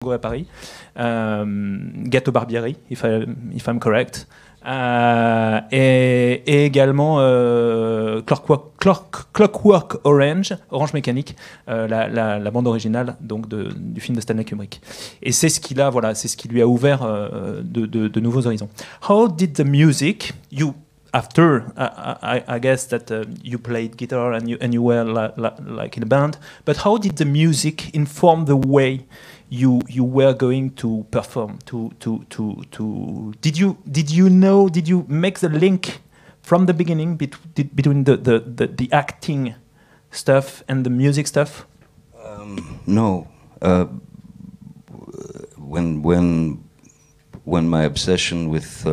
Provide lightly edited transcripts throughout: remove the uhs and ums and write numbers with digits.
à Paris. Gâteau Barbieri, if I'm correct. Et également Clockwork Orange, Orange Mécanique, la bande originale donc du film de Stanley Kubrick. Et c'est ce qu'il a, voilà, c'est ce qui lui a ouvert de nouveaux horizons. How did the music, after I guess that you played guitar and you were like in a band, but how did the music inform the way you were going to perform? Did you make the link from the beginning between the acting stuff and the music stuff? No. When my obsession with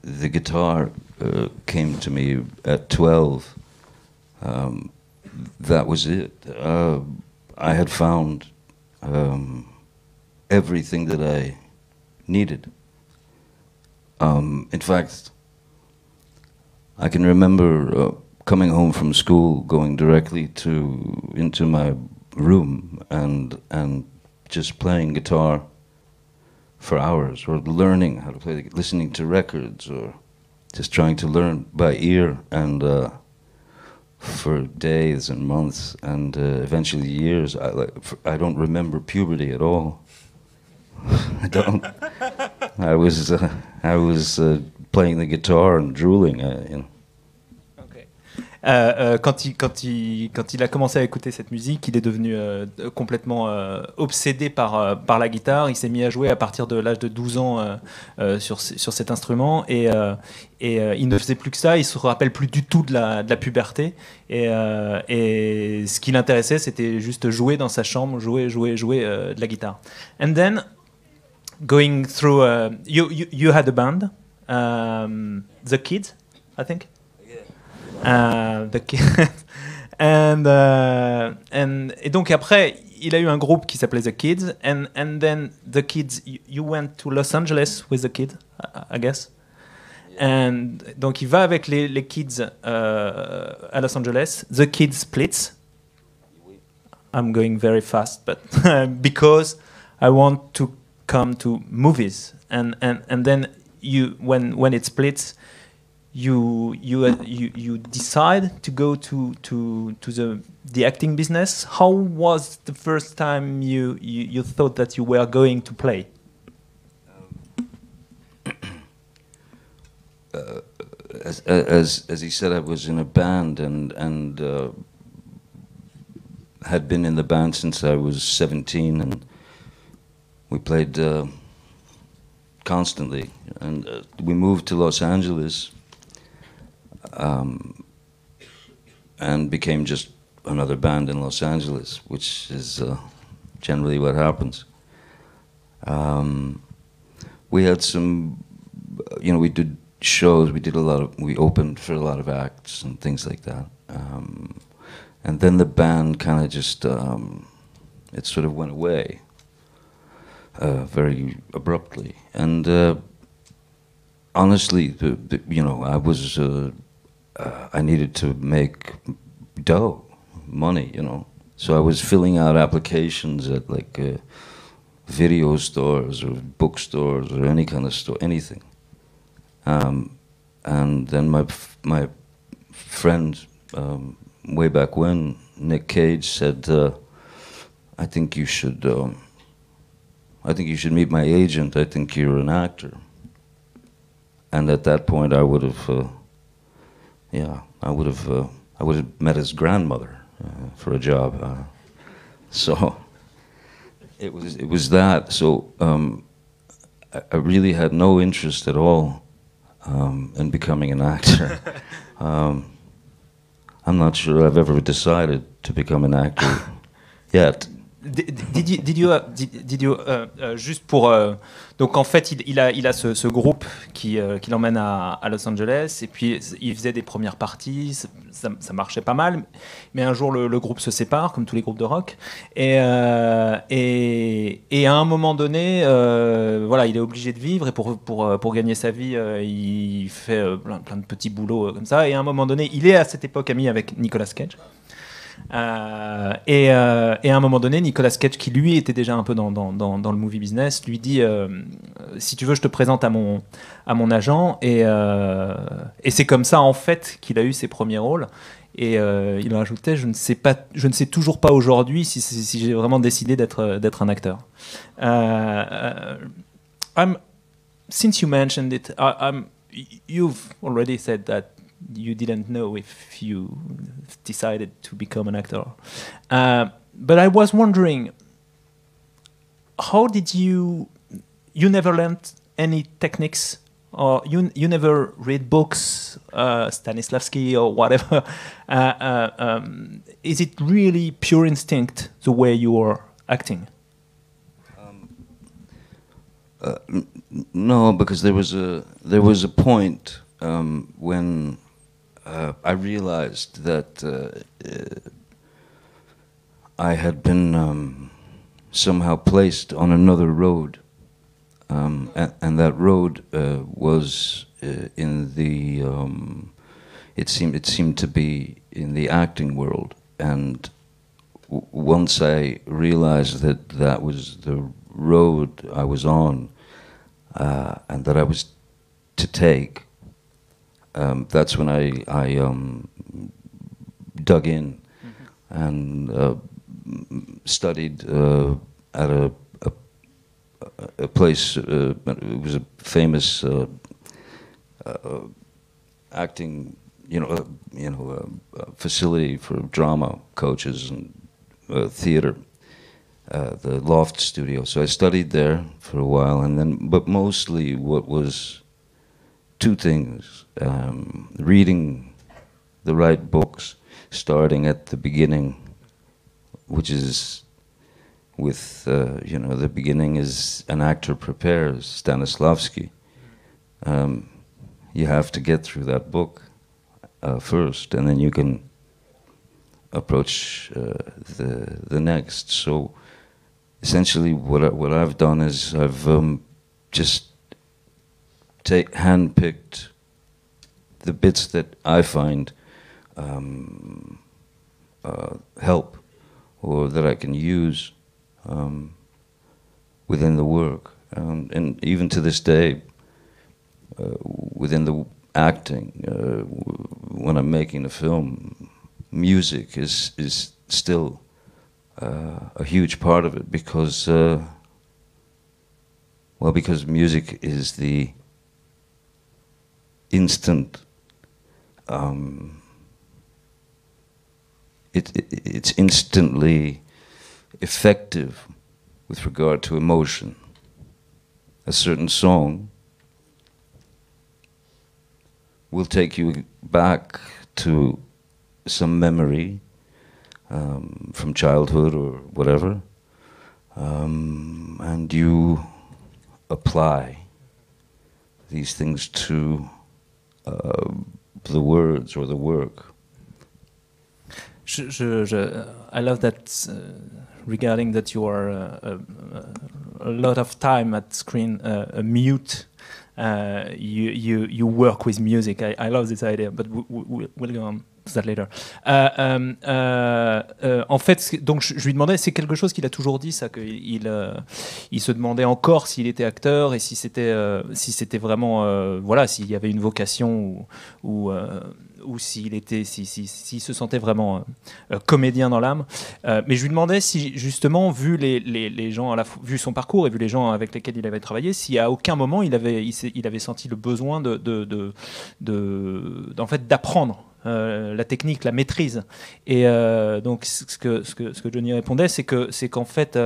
the guitar came to me at 12, that was it. I had found everything that I needed. In fact, I can remember coming home from school, going directly into my room and just playing guitar for hours, or learning how to play, listening to records, or just trying to learn by ear, and for days and months, and eventually years. I don't remember puberty at all. I don't. I was playing the guitar and drooling. You know. Quand il a commencé à écouter cette musique, il est devenu complètement obsédé par la guitare. Il s'est mis à jouer à partir de l'âge de 12 ans sur cet instrument, et il ne faisait plus que ça. Il se rappelle plus du tout de la puberté, et ce qui l'intéressait, c'était juste jouer dans sa chambre, jouer de la guitare. And then going through, you had a band, The Kids, I think. Et donc après, il a eu un groupe qui s'appelait The Kids, and then The Kids, you went to Los Angeles with The Kids, I guess. And donc il va avec les Kids à Los Angeles. The Kids splits. I'm going very fast, but because I want to come to movies, and then when it splits, you decide to go to the acting business. How was the first time you thought that you were going to play? As he said, I was in a band and had been in the band since I was 17, and we played constantly. And we moved to Los Angeles. And became just another band in Los Angeles, which is generally what happens. We had some, we did shows, we opened for a lot of acts and things like that. And then the band kind of just, it sort of went away very abruptly. And honestly, I was, I needed to make money, So I was filling out applications at like video stores or bookstores or any kind of store, anything. And then my friend, way back when, Nick Cage, said, I think you should meet my agent. I think you're an actor. And at that point, I would have met his grandmother for a job. So it was that. So I really had no interest at all in becoming an actor. I'm not sure I've ever decided to become an actor yet. Did you juste pour donc en fait il a ce groupe qui l'emmène à Los Angeles, et puis il faisait des premières parties, ça marchait pas mal, mais un jour le groupe se sépare comme tous les groupes de rock, et à un moment donné voilà, il est obligé de vivre, et pour gagner sa vie il fait plein de petits boulots comme ça, et à un moment donné il est à cette époque ami avec Nicolas Cage. Et à un moment donné, Nicolas Cage, qui lui était déjà un peu dans le movie business, lui dit si tu veux, je te présente à mon agent. Et c'est comme ça, en fait, qu'il a eu ses premiers rôles. Et il rajoutait je ne sais toujours pas aujourd'hui si j'ai vraiment décidé d'être un acteur. Since you mentioned it, you've already said that you didn't know if you decided to become an actor. But I was wondering, how did you never learned any techniques, or you never read books, Stanislavski or whatever? Is it really pure instinct, the way you are acting? No, because there was a point when I realized that I had been somehow placed on another road, and that road was in the. It seemed to be in the acting world, and once I realized that was the road I was on, and that I was to take. That's when I dug in and studied at a place. It was a famous acting, facility for drama coaches and theater. The Loft Studio. So I studied there for a while, and then, but mostly what was two things: reading the right books, starting at the beginning, which is with the beginning is an actor prepares, Stanislavski. You have to get through that book first, and then you can approach the next. So. Essentially, what I've done is I've just handpicked the bits that I find help, or that I can use within the work, and even to this day, within the acting, when I'm making a film, music is still. A huge part of it, because music is the instant. It's instantly effective with regard to emotion. A certain song will take you back to some memory. From childhood or whatever, and you apply these things to the words or the work. I love that regarding that you are a lot of time at screen mute. You work with music. I love this idea, but we'll go on. That later. En fait, donc je lui demandais, c'est quelque chose qu'il a toujours dit, ça, qu'il se demandait encore s'il était acteur et si c'était vraiment, voilà, s'il y avait une vocation ou s'il se sentait vraiment comédien dans l'âme. Mais je lui demandais si, justement, vu les gens, vu son parcours et vu les gens avec lesquels il avait travaillé, si à aucun moment il avait senti le besoin en fait, d'apprendre. La technique, la maîtrise. Et donc ce que Johnny répondait, c'est qu'en fait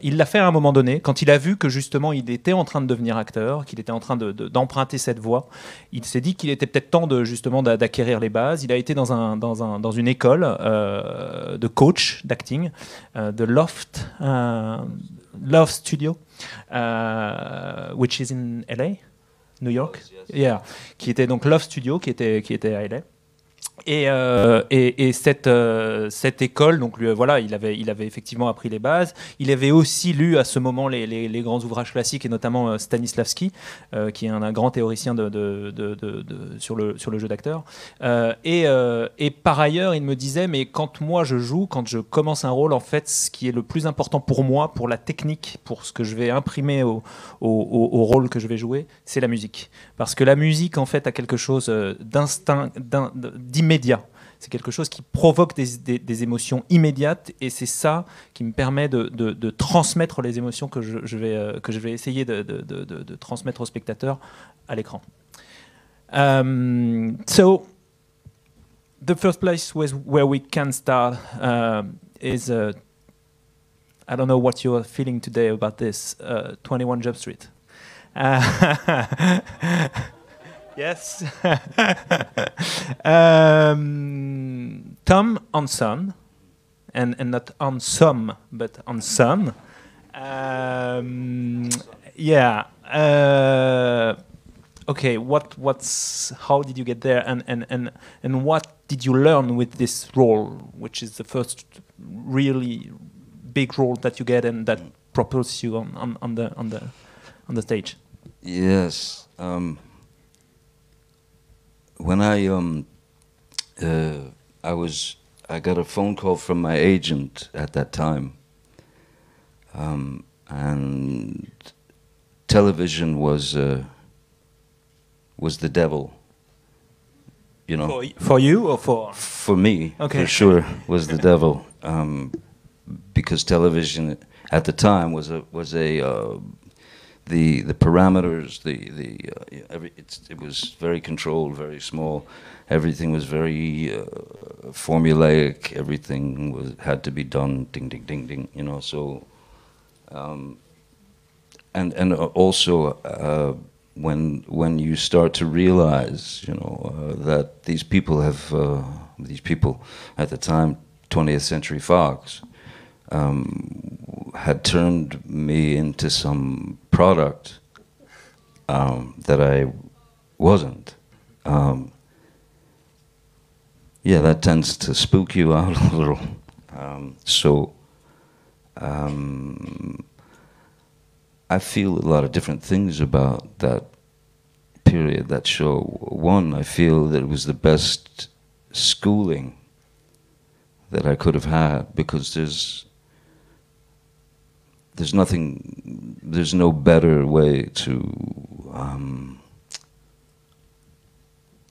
il l'a fait à un moment donné, quand il a vu que justement il était en train de devenir acteur, qu'il était en train d'emprunter cette voie. Il s'est dit qu'il était peut-être temps justement d'acquérir les bases. Il a été dans une école de coach d'acting, de Loft Studio, which is in LA. New York, yes. Yeah, qui était donc Love Studio, qui était à LA. Et cette école, donc lui, voilà, il avait effectivement appris les bases. Il avait aussi lu à ce moment les grands ouvrages classiques, et notamment Stanislavski, qui est un grand théoricien sur le jeu d'acteur. Et par ailleurs, il me disait, mais quand moi je joue, quand je commence un rôle, en fait, ce qui est le plus important pour moi, pour la technique, pour ce que je vais imprimer au rôle que je vais jouer, c'est la musique. Parce que la musique, en fait, a quelque chose d'instinct, d'immédiat. C'est quelque chose qui provoque des émotions immédiates, et c'est ça qui me permet de transmettre les émotions que je vais essayer de transmettre au spectateur à l'écran. So, the first place where we can start is, I don't know what you're feeling today about this, 21 Jump Street. Yes. Tom on Son, and not on some, but on Son. Yeah. Okay. How did you get there, and what did you learn with this role, which is the first really big role that you get and that propels you on the stage? Yes. When I got a phone call from my agent at that time, and television was the devil, you know. For you or for me? Okay. For sure, was the devil, because television at the time was the parameters, it was very controlled, very small. Everything was very formulaic. Everything had to be done, ding, ding, ding, ding. You know, so and also when you start to realize, you know, that these people at the time, 20th Century Fox, had turned me into some product that I wasn't. Yeah, that tends to spook you out a little. I feel a lot of different things about that period, that show. One, I feel that it was the best schooling that I could have had, because there's no better way to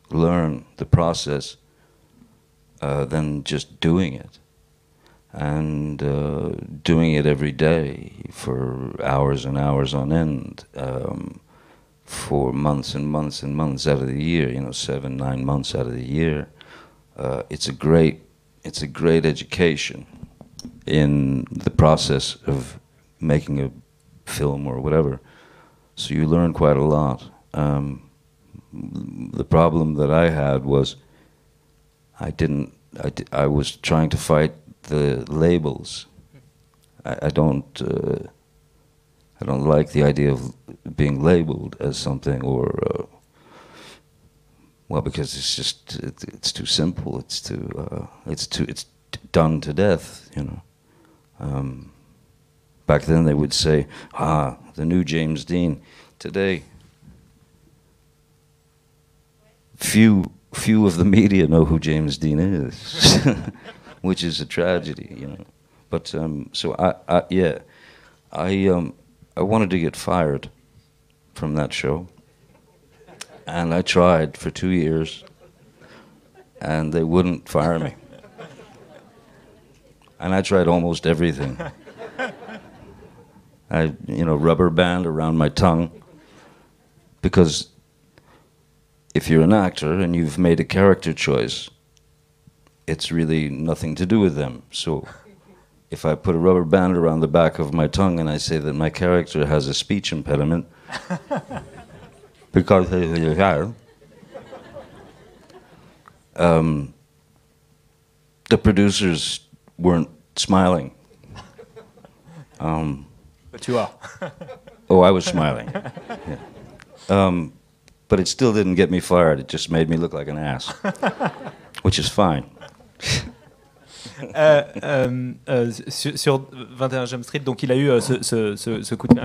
learn the process than just doing it, and doing it every day for hours and hours on end, for months and months and months out of the year, you know, 7-9 months out of the year. It's a great education in the process of making a film or whatever. So you learn quite a lot. The problem that I had was I was trying to fight the labels. I don't like the idea of being labeled as something, or well, because it's too simple. It's done to death, you know. Back then they would say, the new James Dean. Today, few of the media know who James Dean is, which is a tragedy, you know. But so I wanted to get fired from that show, and I tried for 2 years, and they wouldn't fire me. And I tried almost everything. I, you know, rubber band around my tongue, because if you're an actor and you've made a character choice, it's really nothing to do with them. So if I put a rubber band around the back of my tongue and I say that my character has a speech impediment, because the producers weren't smiling. But you are. Oh, I was smiling. Yeah. But it still didn't get me fired. It just made me look like an ass. which is fine. Sur 21 Jump Street, donc il a eu un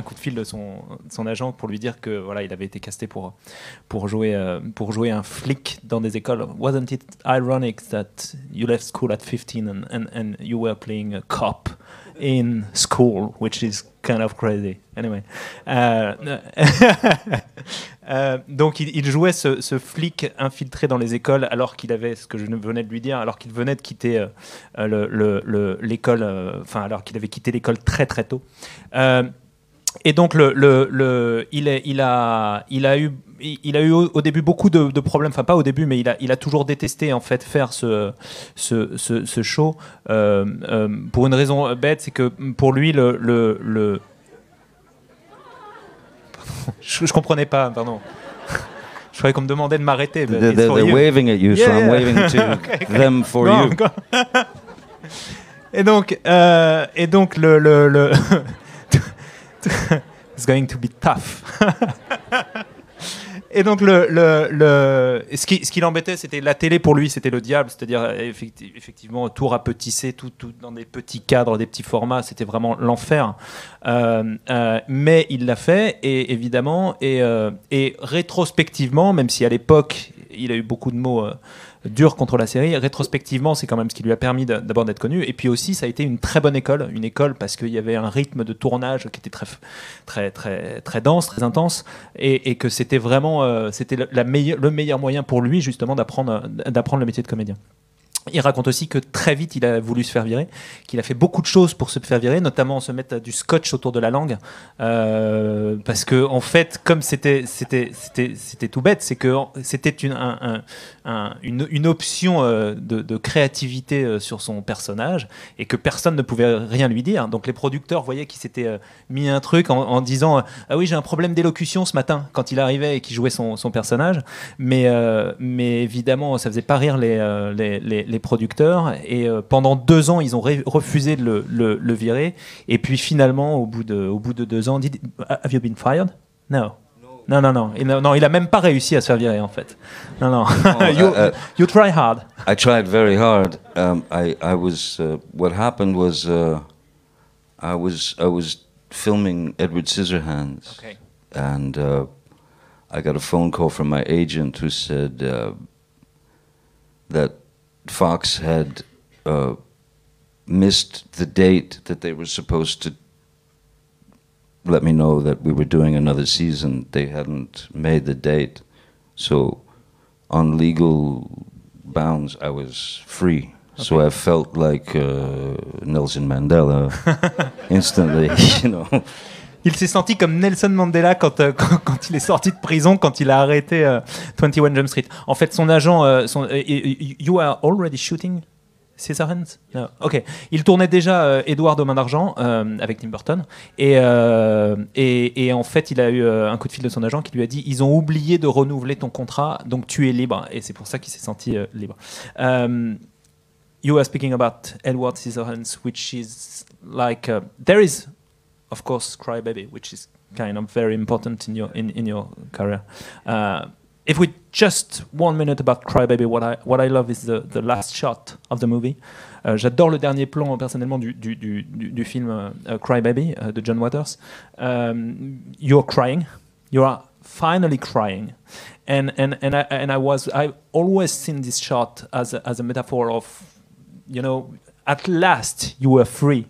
coup de fil de son agent pour lui dire que voilà, il avait été casté pour jouer un flic dans des écoles. Wasn't it ironic that you left school at 15 and you were playing a cop in school, which is kind of crazy. Anyway. Donc il jouait ce flic infiltré dans les écoles alors qu'il avait, ce que je venais de lui dire, alors qu'il venait de quitter l'école, alors qu'il avait quitté l'école très très tôt. Et donc il a eu au début beaucoup de problèmes, enfin pas au début, mais il a toujours détesté en fait faire ce show pour une raison bête, c'est que pour lui je comprenais pas, pardon. Je croyais qu'on me demandait de m'arrêter. They're waving at you, so I'm waving to them for you. Et donc it's going to be tough. Et donc ce qui l'embêtait, c'était la télé. Pour lui, c'était le diable, c'est-à-dire effectivement tout rapetissé, tout dans des petits cadres, des petits formats, c'était vraiment l'enfer. Mais il l'a fait, et évidemment, et rétrospectivement, même si à l'époque il a eu beaucoup de mots durs contre la série, rétrospectivement c'est quand même ce qui lui a permis d'abord d'être connu, et puis aussi ça a été une très bonne école, parce qu'il y avait un rythme de tournage qui était très très très dense, très intense, et que c'était vraiment c'était le meilleur moyen pour lui justement d'apprendre le métier de comédien. Il raconte aussi que très vite il a voulu se faire virer, qu'il a fait beaucoup de choses pour se faire virer, notamment se mettre du scotch autour de la langue, parce que en fait, comme c'était tout bête, c'est que c'était une option de créativité sur son personnage, et que personne ne pouvait rien lui dire. Donc les producteurs voyaient qu'il s'était mis un truc en disant ah oui, j'ai un problème d'élocution ce matin, quand il arrivait et qu'il jouait son personnage, mais évidemment ça faisait pas rire les producteurs, et pendant 2 ans ils ont refusé de le virer, et puis finalement au bout de 2 ans, have you been fired? No. Non, il a même pas réussi à se faire virer en fait. Non. You try hard. I tried very hard. I was what happened was I was filming Edward Scissorhands, okay. And I got a phone call from my agent who said that Fox had missed the date that they were supposed to let me know that we were doing another season. They hadn't made the date, so on legal bounds I was free. Okay. So I felt like Nelson Mandela instantly, you know. Il s'est senti comme Nelson Mandela quand il est sorti de prison, quand il a arrêté 21 Jump Street. En fait, son agent, you are already shooting Scissorhands? No. Ok. Il tournait déjà Edward aux mains d'argent avec Tim Burton, et en fait, il a eu un coup de fil de son agent qui lui a dit ils ont oublié de renouveler ton contrat, donc tu es libre. Et c'est pour ça qu'il s'est senti libre. You were speaking about Edward Scissorhands, which is like there is, of course, Cry Baby, which is kind of very important in your career. If we just 1 minute about Cry Baby, what I love is the last shot of the movie. J'adore le dernier plan personnellement du film Cry Baby de John Waters. You're crying. You are finally crying, and I always seen this shot as a metaphor of, you know, at last you were free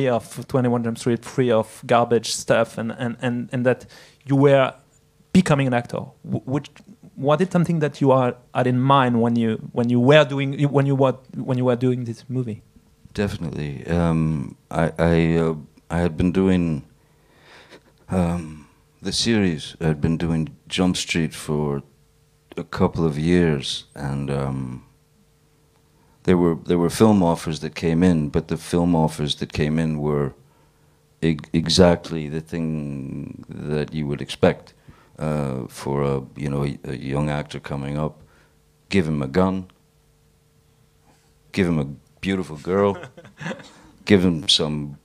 of 21 Jump Street, free of garbage stuff, and that you were becoming an actor. Was it something that you had in mind when you were doing this movie? Definitely. I had been doing the series. I had been doing Jump Street for a couple of years, and there were film offers that came in, but the film offers that came in were exactly the thing that you would expect for a young actor coming up. Give him a gun, give him a beautiful girl, give him some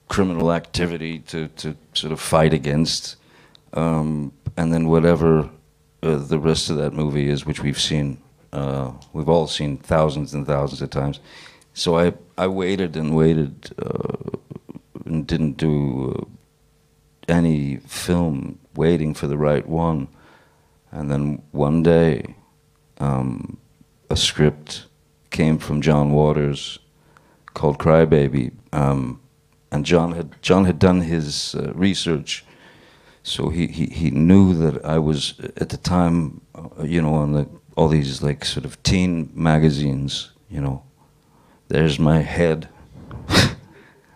criminal activity to sort of fight against, and then whatever the rest of that movie is, which we've seen We've all seen thousands and thousands of times. So I waited and waited and didn't do any film, waiting for the right one. And then one day, a script came from John Waters called Crybaby, and John had done his research, so he knew that I was at the time, on all these like sort of teen magazines, there's my head,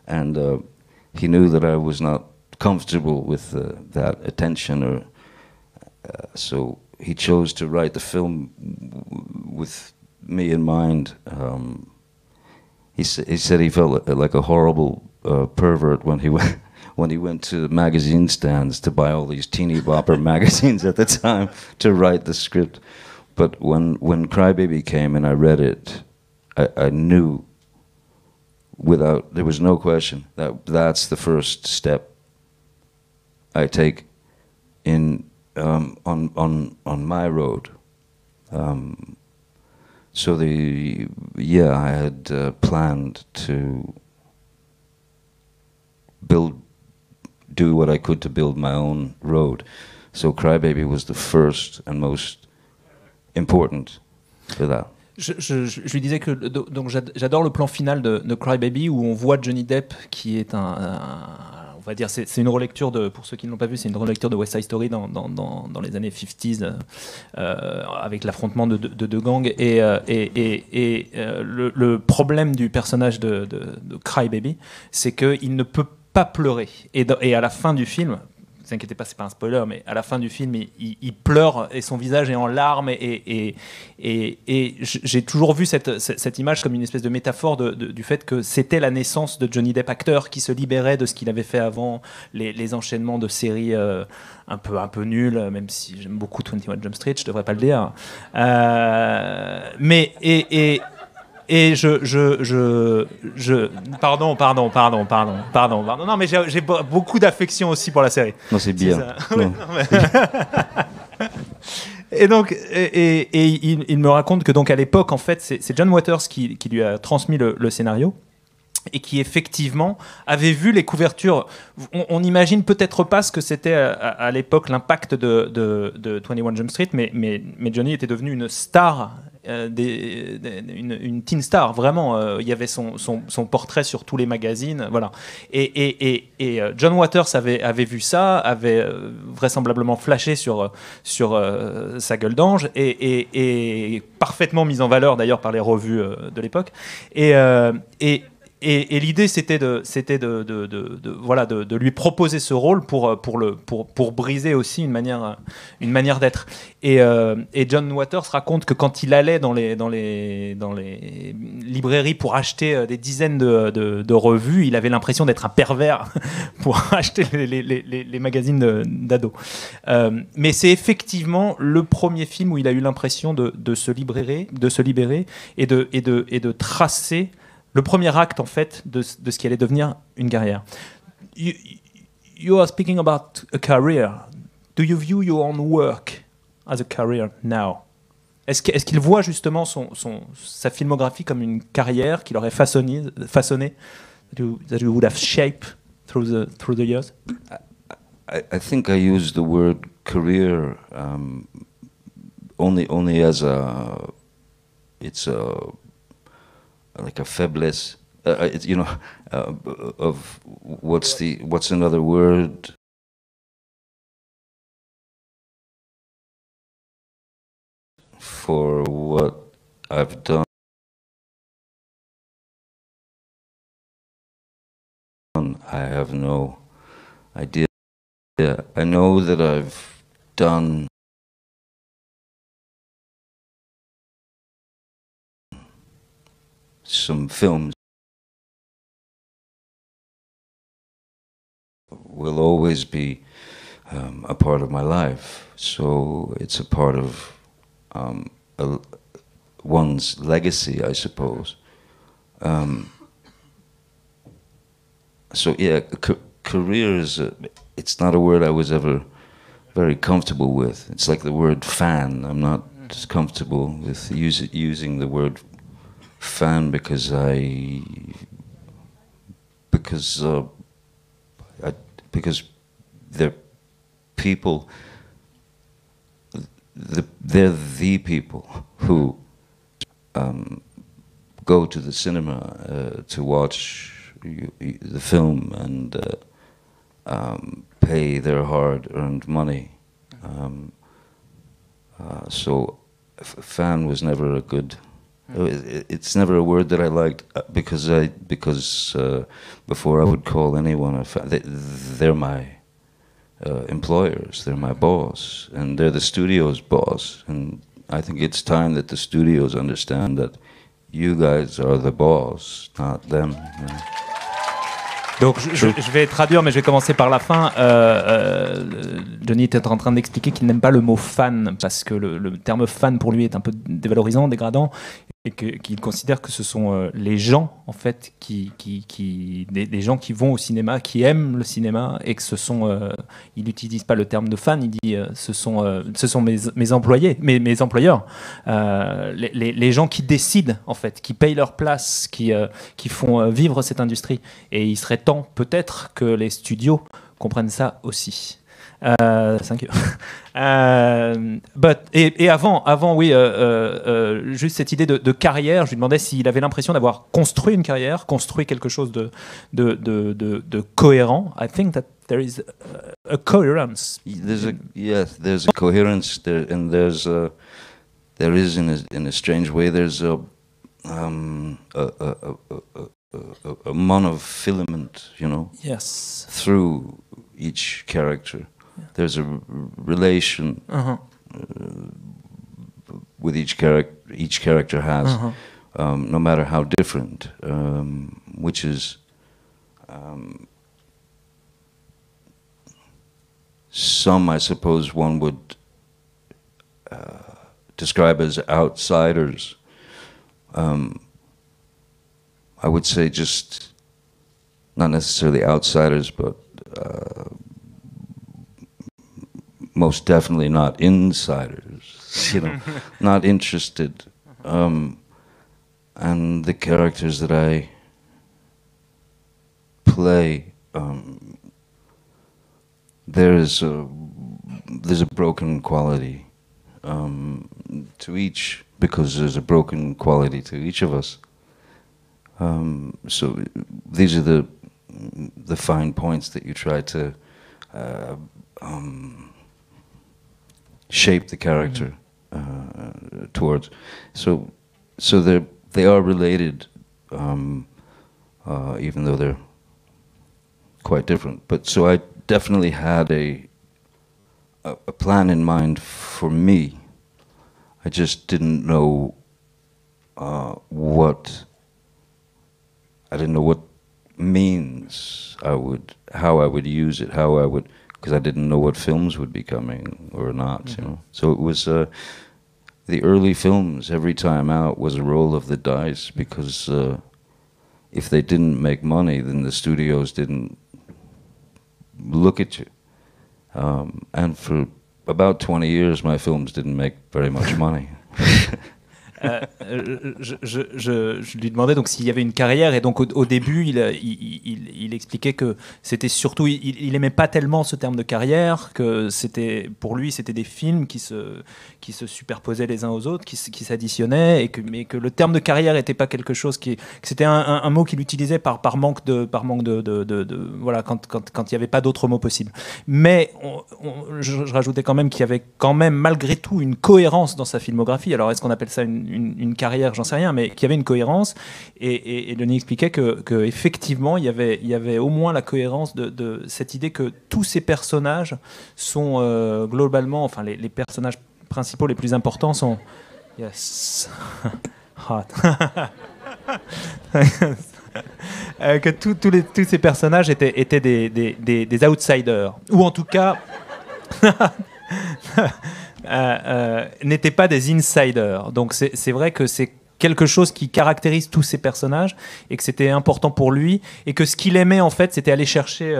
and he knew that I was not comfortable with that attention, or so he chose to write the film with me in mind. He said he felt like a horrible pervert when he went to magazine stands to buy all these teeny bopper magazines at the time to write the script. But when Crybaby came and I read it, I knew there was no question that's the first step I take in on my road. So I had planned to do what I could to build my own road. So Crybaby was the first and most important for that. Je lui disais que donc j'adore le plan final de Crybaby où on voit Johnny Depp qui est on va dire, c'est une relecture pour ceux qui ne l'ont pas vu, c'est une relecture de West Side Story dans les années 50s, avec l'affrontement de deux gangs. Et le problème du personnage de Crybaby, c'est qu'il ne peut pas pleurer. Et à la fin du film, ne vous inquiétez pas, c'est pas un spoiler, mais à la fin du film, il pleure et son visage est en larmes. Et j'ai toujours vu cette image comme une espèce de métaphore du fait que c'était la naissance de Johnny Depp, acteur qui se libérait de ce qu'il avait fait avant, les enchaînements de séries un peu nuls, même si j'aime beaucoup 21 Jump Street, je devrais pas le dire. Pardon. Non, mais j'ai beaucoup d'affection aussi pour la série. Non, c'est bien. Et donc, il me raconte que donc à l'époque, en fait, c'est John Waters qui lui a transmis le scénario. Et qui effectivement avait vu les couvertures. On n'imagine peut-être pas ce que c'était à l'époque l'impact de 21 Jump Street, mais Johnny était devenu une star, une teen star, vraiment. Il y avait son portrait sur tous les magazines, voilà. Et John Waters avait vu ça, avait vraisemblablement flashé sur sa gueule d'ange, et parfaitement mise en valeur d'ailleurs par les revues de l'époque. Et l'idée, c'était de lui proposer ce rôle pour briser aussi une manière d'être. Et John Waters raconte que quand il allait dans les librairies pour acheter des dizaines de revues, il avait l'impression d'être un pervers pour acheter les magazines d'ados. Mais c'est effectivement le premier film où il a eu l'impression de se libérer et de tracer le premier acte, en fait, de ce qui allait devenir une carrière. You are speaking about a career. Do you view your own work as a career now? Est-ce qu'il voit justement sa filmographie comme une carrière qu'il aurait façonné that you would have shaped through the years? I think I use the word career only as it's like a faiblesse, of what's another word? For what I've done. I have no idea. I know that I've done some films will always be a part of my life, so it's a part of one's legacy, I suppose. So yeah, career it's not a word I was ever very comfortable with. It's like the word fan. I'm not comfortable with using the word fan because they're people. They're the people who go to the cinema to watch the film and pay their hard-earned money. So fan was never a good. It's never a word that I liked because before I would call anyone a fan, they're my employers, they're my boss, and they're the studio's boss. And I think it's time that the studios understand that you guys are the boss, not them. You know? Donc je vais traduire, mais je vais commencer par la fin. Johnny était en train d'expliquer qu'il n'aime pas le mot fan parce que le terme fan pour lui est un peu dévalorisant, dégradant, et qu'il considère que ce sont les gens en fait des gens qui vont au cinéma, qui aiment le cinéma, et que ce sont il n'utilise pas le terme de fan, il dit ce sont mes employés, mes employeurs, les gens qui décident en fait, qui payent leur place, qui font vivre cette industrie. Et il serait temps peut-être que les studios comprennent ça aussi. Thank you. Et avant, oui, juste cette idée de carrière, je lui demandais s'il avait l'impression d'avoir construit une carrière, construit quelque chose de cohérent. I think that there is a coherence. There's a coherence there, and there is in a strange way there's a monofilament, you know. Yes. Through each character. There's a relation with each character has, no matter how different, which is some, I suppose, one would describe as outsiders. I would say just not necessarily outsiders, but most definitely not insiders, you know, not interested. And the characters that I play, there's a broken quality to each, because there's a broken quality to each of us. So these are the fine points that you try to shape the character towards. So they are related, even though they're quite different. But so I definitely had a plan in mind for me. I just didn't know what means how I would use it, because I didn't know what films would be coming or not, you know. So it was the early films. Every time out was a roll of the dice, because if they didn't make money, then the studios didn't look at you. And for about 20 years, my films didn't make very much money. Je lui demandais donc s'il y avait une carrière, et donc au début il expliquait que c'était surtout, il aimait pas tellement ce terme de carrière, que pour lui c'était des films qui se superposaient les uns aux autres, qui s'additionnaient, mais que le terme de carrière était pas quelque chose que c'était un mot qu'il utilisait par manque de voilà, quand il y avait pas d'autres mots possibles. Mais je rajoutais quand même qu'il y avait quand même malgré tout une cohérence dans sa filmographie. Alors est-ce qu'on appelle ça une carrière, j'en sais rien, mais qu'il y avait une cohérence, et Denis expliquait que effectivement il y avait au moins la cohérence de cette idée que tous ces personnages sont globalement, enfin les personnages principaux les plus importants sont hot. Que tous ces personnages étaient des outsiders, ou en tout cas n'étaient pas des insiders. Donc c'est vrai que c'est quelque chose qui caractérise tous ces personnages, et que c'était important pour lui, et que ce qu'il aimait en fait, c'était aller chercher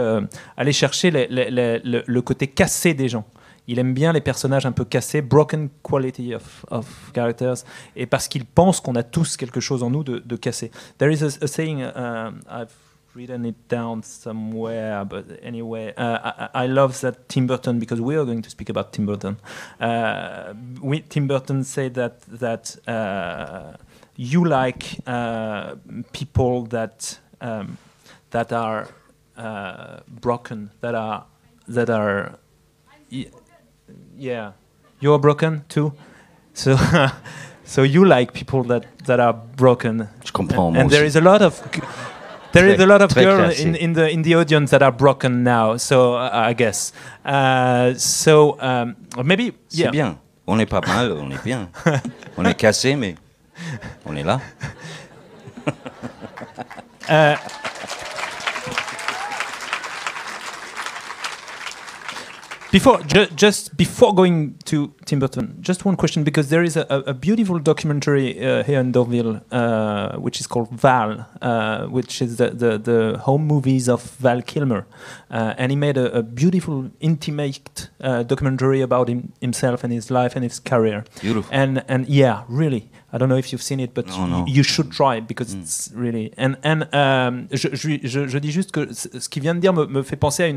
le côté cassé des gens. Il aime bien les personnages un peu cassés, broken quality of characters, et parce qu'il pense qu'on a tous quelque chose en nous de cassé. There is a saying, I've written it down somewhere, but anyway, I love that Tim Burton, because we are going to speak about Tim Burton. Tim Burton said that you like people that are broken, that are yeah, you're broken too. So so you like people that are broken. Je comprends. And there is a lot of girls classé. in the audience that are broken now. So I guess maybe C'est bien. On n'est pas mal, on est bien. On est cassé, mais on est là. Just before going to Tim Burton, just one question, because there is a beautiful documentary here in Deauville, which is called Val, which is the home movies of Val Kilmer, and he made a beautiful, intimate documentary about himself and his life and his career. Beautiful. And yeah, really. I don't know if you've seen it, but No. you should try it, because it's really. And je dis juste que ce qu'il vient de dire me fait penser à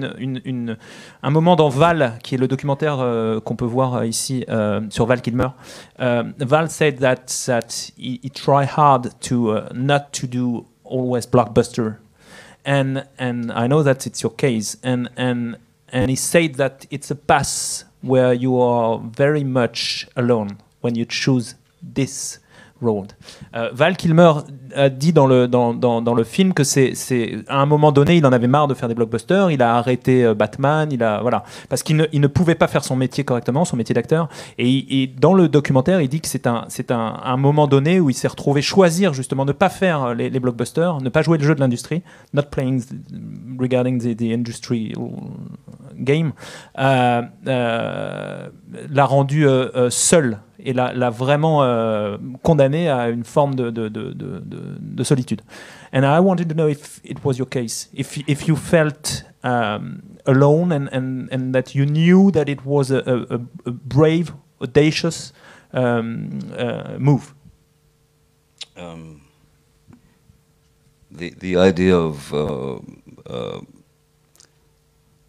un moment dans Val, qui est le documentaire qu'on peut voir ici sur Val Kilmer. Val said that he tried hard to not to do always blockbuster, and I know that it's your case, and he said that it's a path where you are very much alone when you choose this road. Val Kilmer a dit dans le film que c'est à un moment donné, il en avait marre de faire des blockbusters, il a arrêté Batman, voilà, parce qu'il ne pouvait pas faire son métier correctement, son métier d'acteur. Et dans le documentaire, il dit que c'est un moment donné où il s'est retrouvé choisir justement ne pas faire les blockbusters, ne pas jouer le jeu de l'industrie, not playing regarding the industry game, l'a rendu seul et l'a vraiment condamné à une forme de solitude. And I wanted to know if it was your case, if you felt alone and that you knew that it was a brave, audacious move. The idea of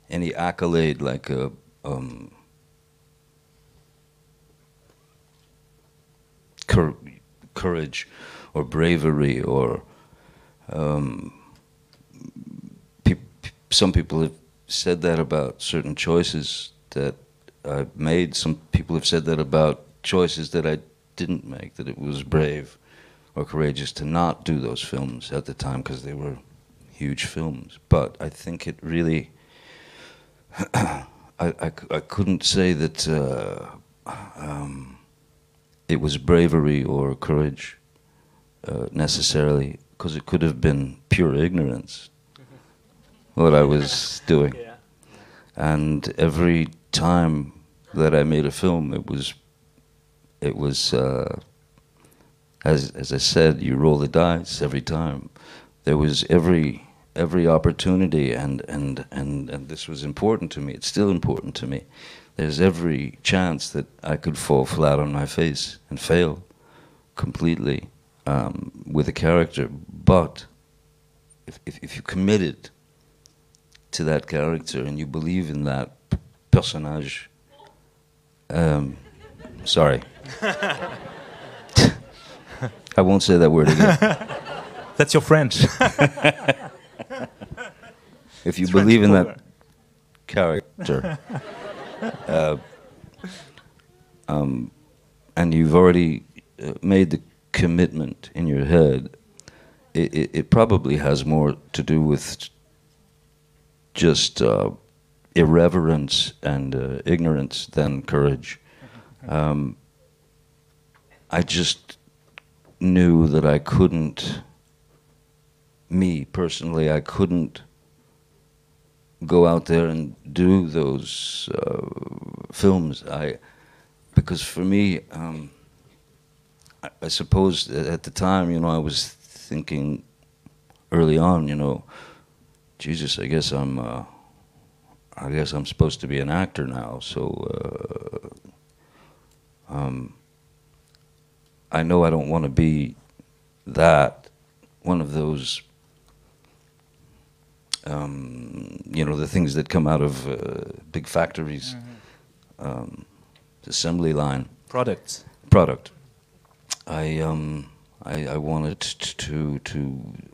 any accolade like a courage or bravery or some people have said that about certain choices that I made. Some people have said that about choices that I didn't make, that it was brave or courageous to not do those films at the time because they were huge films. But I think it really I couldn't say that it was bravery or courage necessarily, because it could have been pure ignorance what I was doing. Yeah. And every time that I made a film, it was as I said, you roll the dice every time. There was every opportunity, and this was important to me. It's still important to me. There's every chance that I could fall flat on my face and fail completely with a character. But if you committed to that character and you believe in that personnage, sorry, I won't say that word again. That's your French. If you believe in that character, and you've already made the commitment in your head, it probably has more to do with just irreverence and ignorance than courage. I just knew that I couldn't, me personally, I couldn't go out there and do those films. Because for me, I suppose at the time, I was thinking early on, Jesus, I guess I'm I guess I'm supposed to be an actor now, so I know I don't want to be that, one of those, the things that come out of big factories, assembly line. Product. I wanted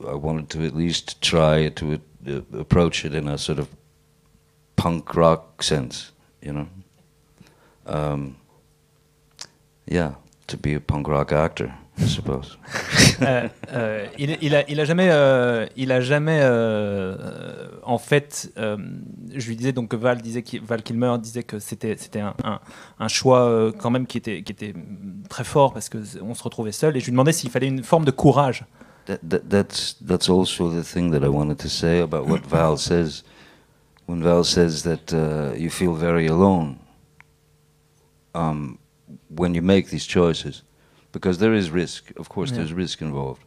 I wanted to at least try to approach it in a sort of punk rock sense, to be a punk rock actor, I suppose. Il a jamais, en fait, je lui disais donc que Val Kilmer disait que c'était un choix quand même qui était très fort parce que on se retrouvait seul, et je lui demandais s'il fallait une forme de courage. That's also the thing that I wanted to say about what Val says. When Val says that you feel very alone when you make these choices, because there is risk, of course, there's risk involved.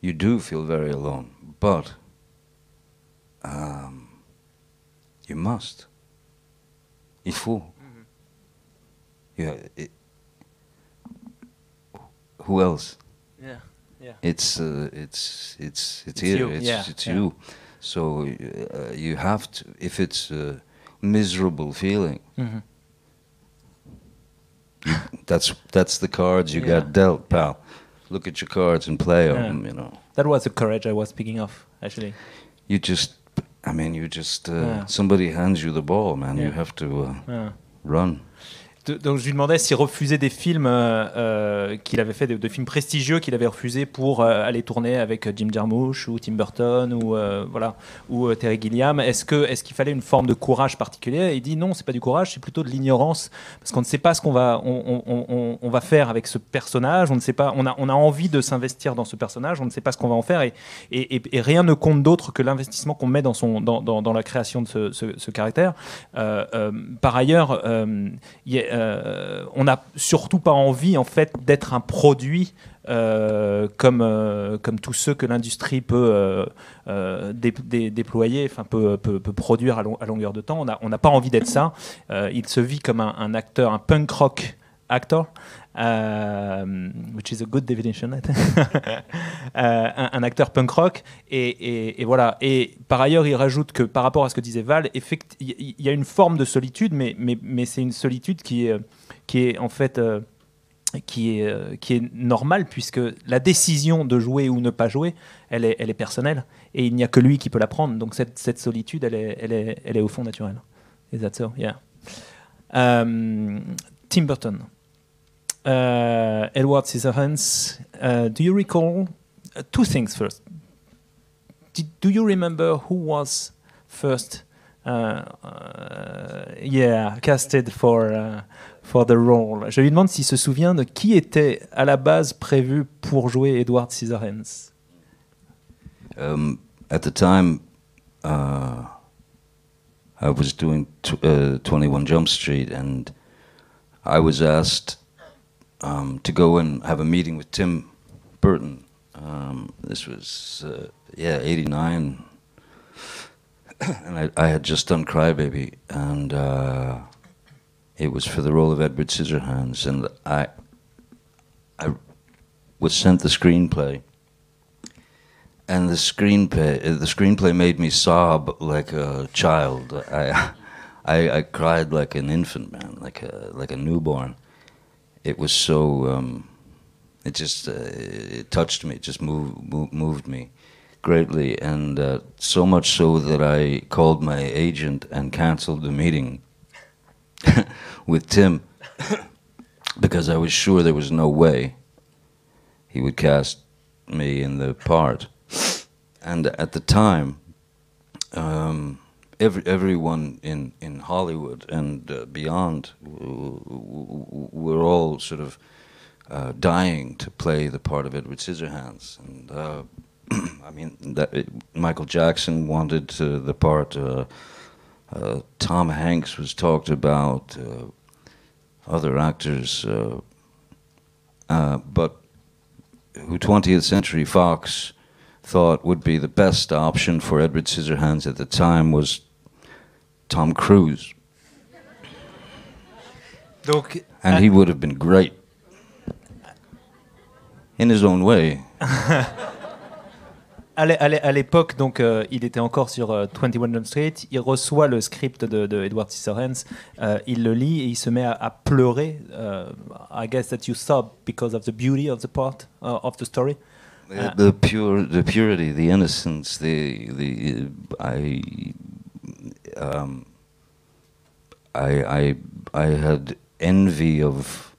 You do feel very alone, but you must. Il faut. Who else? Yeah. It's here. You. It's you. So you have to. If it's a miserable feeling, that's the cards you got dealt, pal. Look at your cards and play them. That was the courage I was speaking of, actually. Somebody hands you the ball, man. You have to run. Donc je lui demandais s'il refusait des films qu'il avait fait, de films prestigieux qu'il avait refusé pour aller tourner avec Jim Jarmusch ou Tim Burton ou Terry Gilliam. Est-ce qu'il fallait une forme de courage particulier? Il dit non, c'est pas du courage, c'est plutôt de l'ignorance, parce qu'on ne sait pas ce qu'on va on va faire avec ce personnage. On ne sait pas. On a envie de s'investir dans ce personnage. On ne sait pas ce qu'on va en faire, et rien ne compte d'autre que l'investissement qu'on met dans la création de ce caractère. Par ailleurs, on n'a surtout pas envie, en fait, d'être un produit comme tous ceux que l'industrie peut déployer, enfin peut produire à longueur de temps. On n'a pas envie d'être ça. Il se vit comme un acteur, un punk rock actor, which is a good definition, I think. Un acteur punk rock, et voilà. Et par ailleurs, il rajoute que par rapport à ce que disait Val, il y a une forme de solitude, mais c'est une solitude qui est en fait qui est normale, puisque la décision de jouer ou ne pas jouer, elle est personnelle, et il n'y a que lui qui peut la prendre. Donc cette solitude, elle est au fond naturelle. Is that so? Yeah. Tim Burton. Edward Scissorhands, do you recall two things first? Do you remember who was first casted for the role? Je lui demande s'il se souvient de qui était à la base prévu pour jouer Edward Scissorhands. At the time, I was doing 21 Jump Street, and I was asked to go and have a meeting with Tim Burton. This was 89, and I had just done Crybaby, and it was for the role of Edward Scissorhands, and I was sent the screenplay, and the screenplay made me sob like a child. I cried like an infant, man, like a newborn. It was so. It touched me. It just moved me greatly, and so much so that I called my agent and canceled the meeting with Tim because I was sure there was no way he would cast me in the part. And at the time, everyone in Hollywood and beyond were all sort of dying to play the part of Edward Scissorhands. And I mean, Michael Jackson wanted the part. Tom Hanks was talked about. Other actors, but who 20th Century Fox thought would be the best option for Edward Scissorhands at the time was Tom Cruise. Donc, And he would have been great. In his own way. à l'époque, donc, il était encore sur 21 Jump Street. Il reçoit le script de Edward Scissorhands. Il le lit et il se met à pleurer. I guess that you sob because of the beauty of the part of the story. The purity, the innocence, I had envy of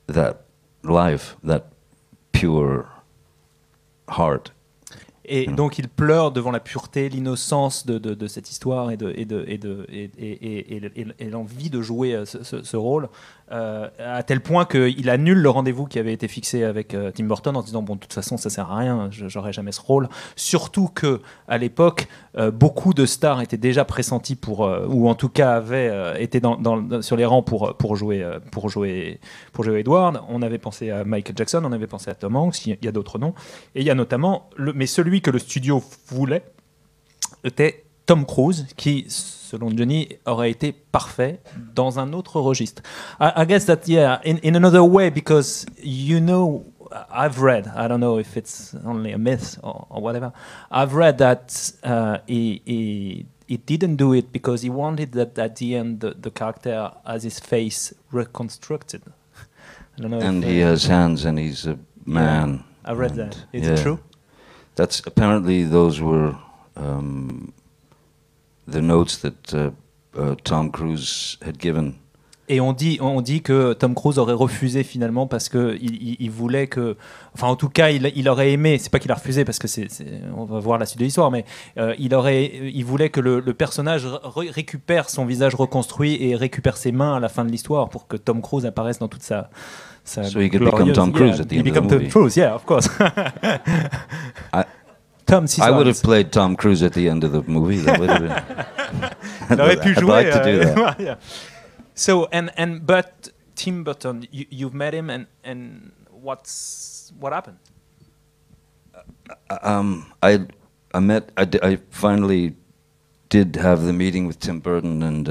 that life, that pure heart. Et donc il pleure devant la pureté, l'innocence de cette histoire et l'envie de jouer ce rôle, à tel point qu'il annule le rendez-vous qui avait été fixé avec Tim Burton en se disant bon, de toute façon ça sert à rien, j'aurai jamais ce rôle. Surtout que à l'époque beaucoup de stars étaient déjà pressentis pour ou en tout cas avaient été sur les rangs pour jouer Edward. On avait pensé à Michael Jackson, on avait pensé à Tom Hanks, il y a d'autres noms, et il y a notamment mais celui que le studio voulait était Tom Cruise, qui, selon Johnny, aurait été parfait dans un autre registre. I guess that, yeah, in another way, because, you know, I've read, I don't know if it's only a myth or whatever, I've read that he didn't do it because he wanted that at the end the character has his face reconstructed. I don't know and he has hands and he's a man. Yeah, I read that. Is it true? That's apparently those were the notes that Tom Cruise had given. Et on dit que Tom Cruise aurait refusé finalement parce que il voulait que, enfin en tout cas il aurait aimé, c'est pas qu'il a refusé parce que on va voir la suite de l'histoire, mais il voulait que le personnage récupère son visage reconstruit et récupère ses mains à la fin de l'histoire pour que Tom Cruise apparaisse dans toute sa so he could become Tom Cruise at the end of the movie. Tom Cruise, yeah, of course. I would have played Tom Cruise at the end of the movie. That would have been. Il aurait pu jouer. I'd like to do that. Yeah. So but Tim Burton, you've met him and what happened? I finally did have the meeting with Tim Burton, and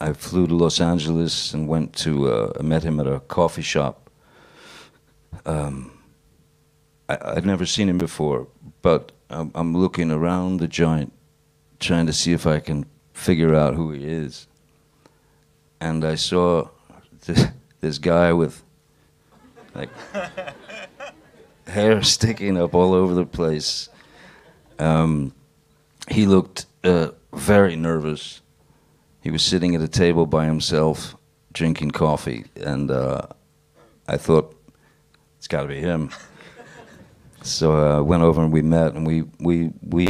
I flew to Los Angeles and went to met him at a coffee shop. I'd never seen him before, but I'm looking around the joint, trying to see if I can figure out who he is. And I saw this guy with like hair sticking up all over the place. He looked very nervous. He was sitting at a table by himself, drinking coffee, and I thought, it's got to be him. So I went over and we met, and we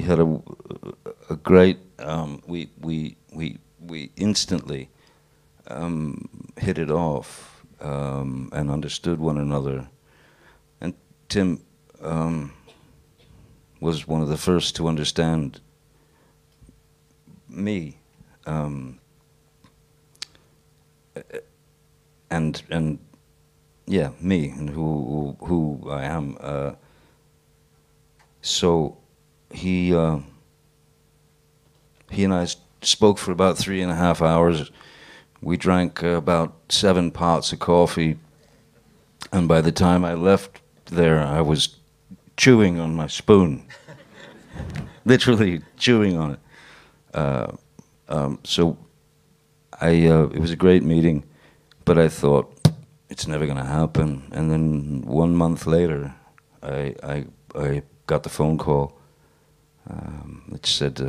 had a great we instantly hit it off and understood one another. And Tim was one of the first to understand me. And yeah, me and who I am. So he and I spoke for about 3.5 hours. We drank about 7 pots of coffee, and by the time I left there, I was chewing on my spoon, literally chewing on it. So it was a great meeting, but I thought it's never going to happen. And then 1 month later, I got the phone call which said,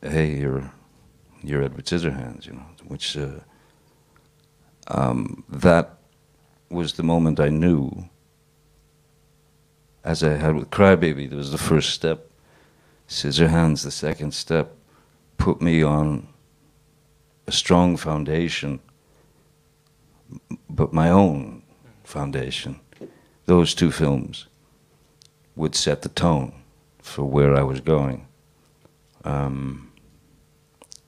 "Hey, you're Edward Scissorhands," which that was the moment I knew. As I had with Crybaby, there was the first step. Scissorhands, the second step, put me on a strong foundation, but my own foundation. Those 2 films would set the tone for where I was going.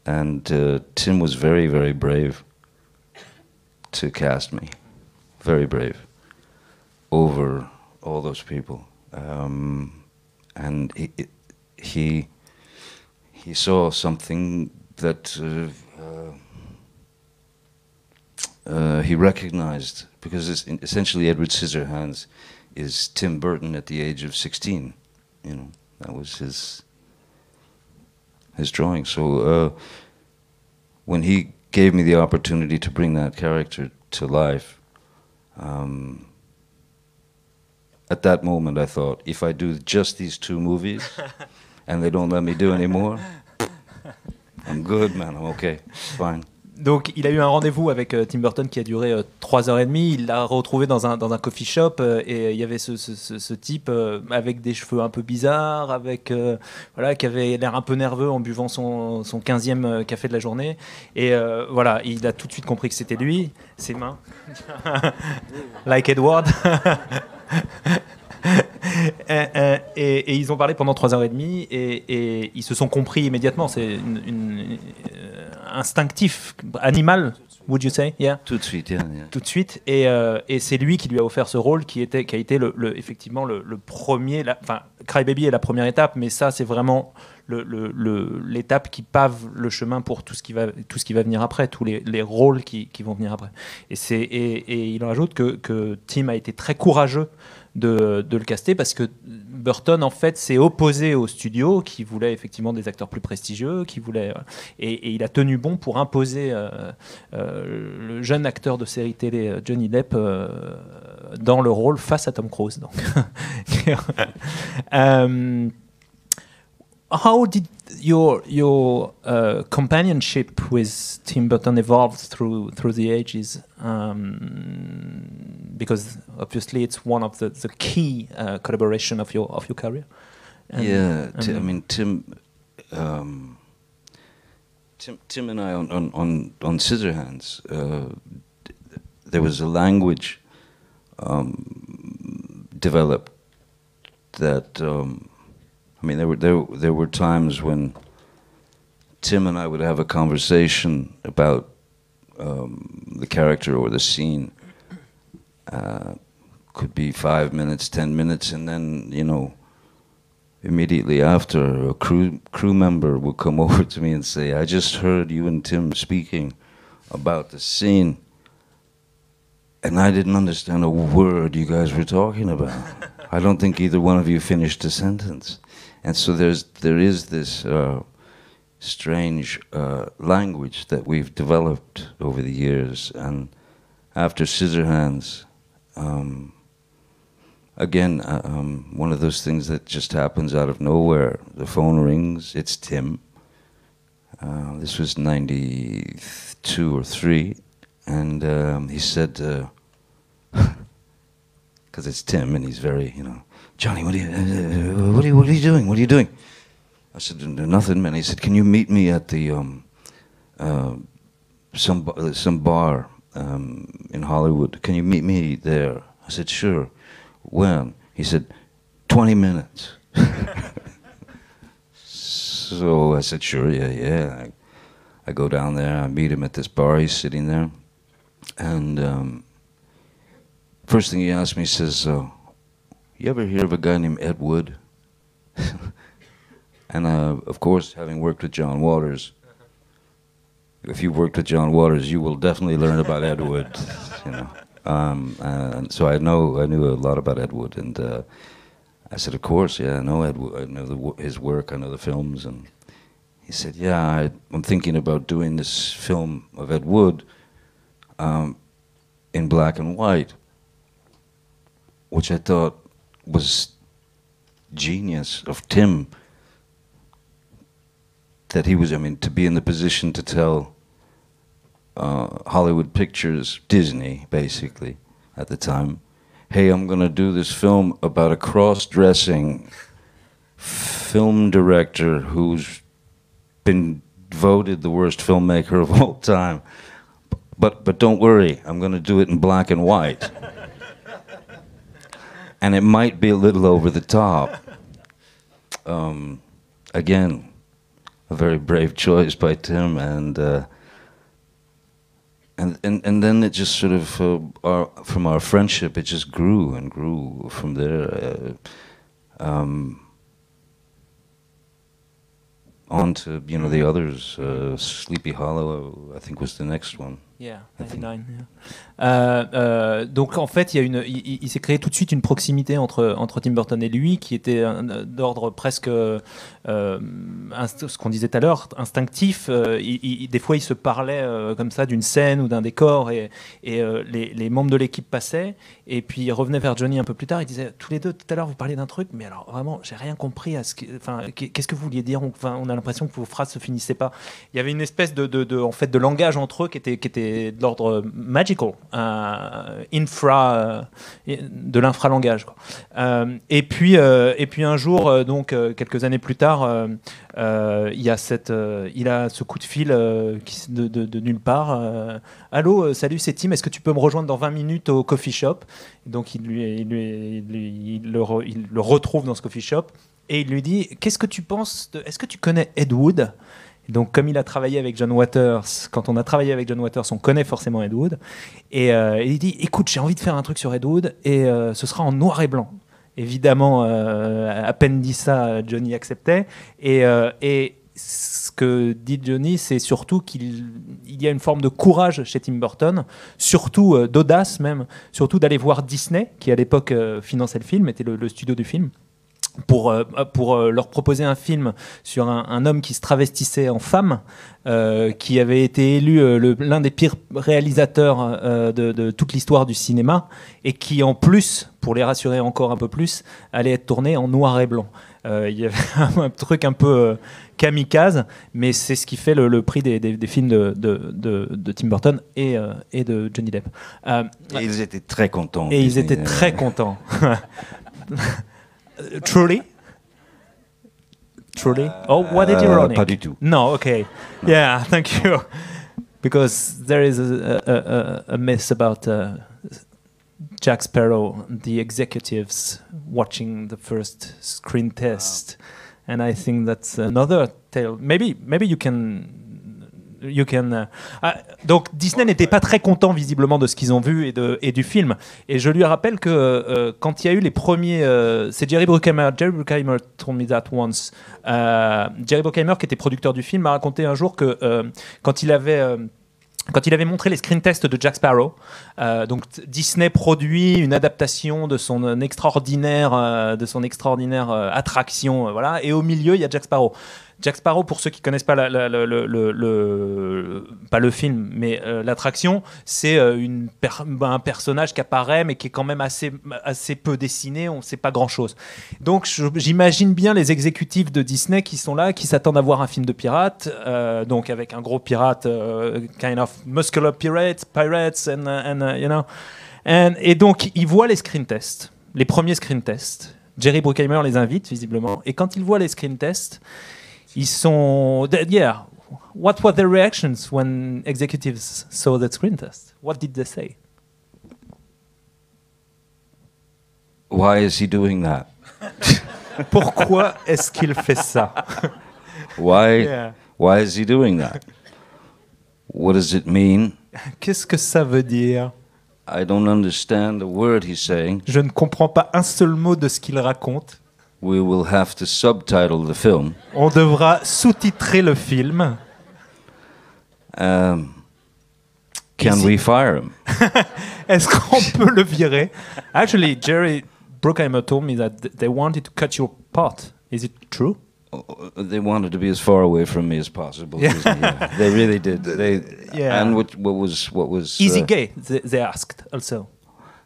And Tim was very, very brave to cast me. Very brave. Over all those people. And he saw something that he recognized, because essentially Edward Scissorhands is Tim Burton at the age of 16. You know, that was his drawing. So when he gave me the opportunity to bring that character to life, at that moment I thought, if I do just these 2 movies and they don't let me do any more, I'm good, man, I'm okay, fine. Donc il a eu un rendez-vous avec Tim Burton qui a duré 3h30. Il l'a retrouvé dans un coffee shop et il y avait ce type avec des cheveux un peu bizarres, avec voilà, qui avait l'air un peu nerveux en buvant son 15e café de la journée. Et voilà, il a tout de suite compris que c'était lui. Ses mains, like Edward. Et ils ont parlé pendant 3h30 et ils se sont compris immédiatement. C'est instinctif, animal, would you say? Yeah. Tout de suite, yeah. Tout de suite. Et c'est lui qui lui a offert ce rôle qui a été effectivement le premier. Enfin, Cry Baby est la première étape, mais ça, c'est vraiment l'étape qui pave le chemin pour tout ce qui va venir après, tous les rôles qui vont venir après. Et il en rajoute que Tim a été très courageux de le caster parce que Burton en fait s'est opposé au studio qui voulait effectivement des acteurs plus prestigieux, et il a tenu bon pour imposer le jeune acteur de série télé Johnny Depp dans le rôle face à Tom Cruise. Donc. How did your companionship with Tim Burton evolve through the ages? Because obviously it's one of the key collaboration of your career. I mean Tim and I on Scissorhands, there was a language developed that. I mean, there were times when Tim and I would have a conversation about the character or the scene. Could be 5 minutes, 10 minutes, and then, you know, immediately after, a crew member would come over to me and say, "I just heard you and Tim speaking about the scene, and I didn't understand a word you guys were talking about. I don't think either one of you finished a sentence." And so there is this strange language that we've developed over the years. And after Scissorhands, again, one of those things that just happens out of nowhere. The phone rings, it's Tim. This was 92 or 3. And he said, because it's Tim and he's very, you know, "Johnny, what are you doing? What are you doing?" I said, "Nothing, man." He said, "Can you meet me at the some bar in Hollywood? Can you meet me there?" I said, "Sure." "When?" He said, 20 minutes. So I said, "Sure, yeah." I go down there, I meet him at this bar, he's sitting there, and first thing he asked me, he says, "You ever hear of a guy named Ed Wood?" And of course, having worked with John Waters, if you worked with John Waters, you will definitely learn about Ed Wood, you know. And so I knew a lot about Ed Wood, and I said, "Of course, yeah, I know Ed Wood. I know his work. I know the films." And he said, "Yeah, I'm thinking about doing this film of Ed Wood in black and white," which I thought was genius of Tim, that he was, I mean, to be in the position to tell Hollywood Pictures, Disney basically at the time, "Hey, I'm going to do this film about a cross-dressing film director who's been voted the worst filmmaker of all time, but don't worry, I'm going to do it in black and white. And it might be a little over the top." Again, a very brave choice by Tim, and then it just sort of from our friendship, it just grew and grew from there. on to the others. Sleepy Hollow, I think, was the next one. Yeah, 99. Donc en fait, il s'est créé tout de suite une proximité entre Tim Burton et lui, qui était d'ordre presque, ce qu'on disait tout à l'heure, instinctif. Des fois, ils se parlaient comme ça d'une scène ou d'un décor, et les membres de l'équipe passaient, et puis ils revenaient vers Johnny un peu plus tard. Ils disaient tous les deux, tout à l'heure, vous parliez d'un truc, mais alors vraiment, j'ai rien compris qu'est-ce que vous vouliez dire. On a l'impression que vos phrases se finissaient pas. Il y avait une espèce de langage entre eux qui était de l'ordre magical, de l'infralangage, quoi. Et puis un jour, quelques années plus tard, il a ce coup de fil de nulle part. Allô, salut, c'est Tim, est-ce que tu peux me rejoindre dans 20 minutes au coffee shop? Donc il le retrouve dans ce coffee shop et il lui dit, qu'est-ce que tu penses est-ce que tu connais Ed Wood? Donc, comme il a travaillé avec John Waters, quand on a travaillé avec John Waters, on connaît forcément Ed Wood. Et il dit, écoute, j'ai envie de faire un truc sur Ed Wood, et ce sera en noir et blanc. Évidemment, à peine dit ça, Johnny acceptait. Et ce que dit Johnny, c'est surtout qu'il y a une forme de courage chez Tim Burton, surtout d'audace même, surtout d'aller voir Disney, qui à l'époque finançait le film, était le studio du film, pour leur proposer un film sur un homme qui se travestissait en femme, qui avait été élu l'un des pires réalisateurs de toute l'histoire du cinéma, et qui en plus, pour les rassurer encore un peu plus, allait être tourné en noir et blanc. Il y avait un truc un peu kamikaze, mais c'est ce qui fait le prix des films de Tim Burton et de Johnny Depp. Et ils étaient très contents. Et ils étaient très contents. Truly? Oh, what did you Pas du tout. No, okay. No. Yeah, thank you. Because there is a myth about Jack Sparrow, the executives watching the first screen test. Wow. And I think that's another tale. Maybe you can... Donc Disney n'était pas très content visiblement de ce qu'ils ont vu et du film, et je lui rappelle que quand il y a eu les premiers, c'est Jerry Bruckheimer told me that once. Jerry Bruckheimer, qui était producteur du film, m'a raconté un jour que quand il avait montré les screen tests de Jack Sparrow, donc Disney produit une adaptation de son extraordinaire attraction, voilà, et au milieu il y a Jack Sparrow. Jack Sparrow, pour ceux qui connaissent pas pas le film, mais l'attraction, c'est un personnage qui apparaît, mais qui est quand même assez peu dessiné. On ne sait pas grand-chose. Donc, j'imagine bien les exécutifs de Disney qui sont là, qui s'attendent à voir un film de pirate, donc avec un gros pirate, kind of muscular pirates, and you know. Et donc, ils voient les screen tests, les premiers screen tests. Jerry Bruckheimer les invite visiblement, et quand ils voient les screen tests, ils sont... Yeah. What were their reactions when executives saw that screen test? What did they say? Why is he doing that? Pourquoi est-ce qu'il fait ça? Why? Yeah. Why is he doing that? What does it mean? Qu'est-ce que ça veut dire? I don't understand a word he's saying. Je ne comprends pas un seul mot de ce qu'il raconte. We will have to subtitle the film. On devra sous-titrer le film. Can we fire him? Est-ce qu'on peut le virer? Actually, Jerry Bruckheimer told me that they wanted to cut your part. Is it true? They wanted to be as far away from me as possible. Yeah. They really did. Yeah. And what was Is he gay? They asked also.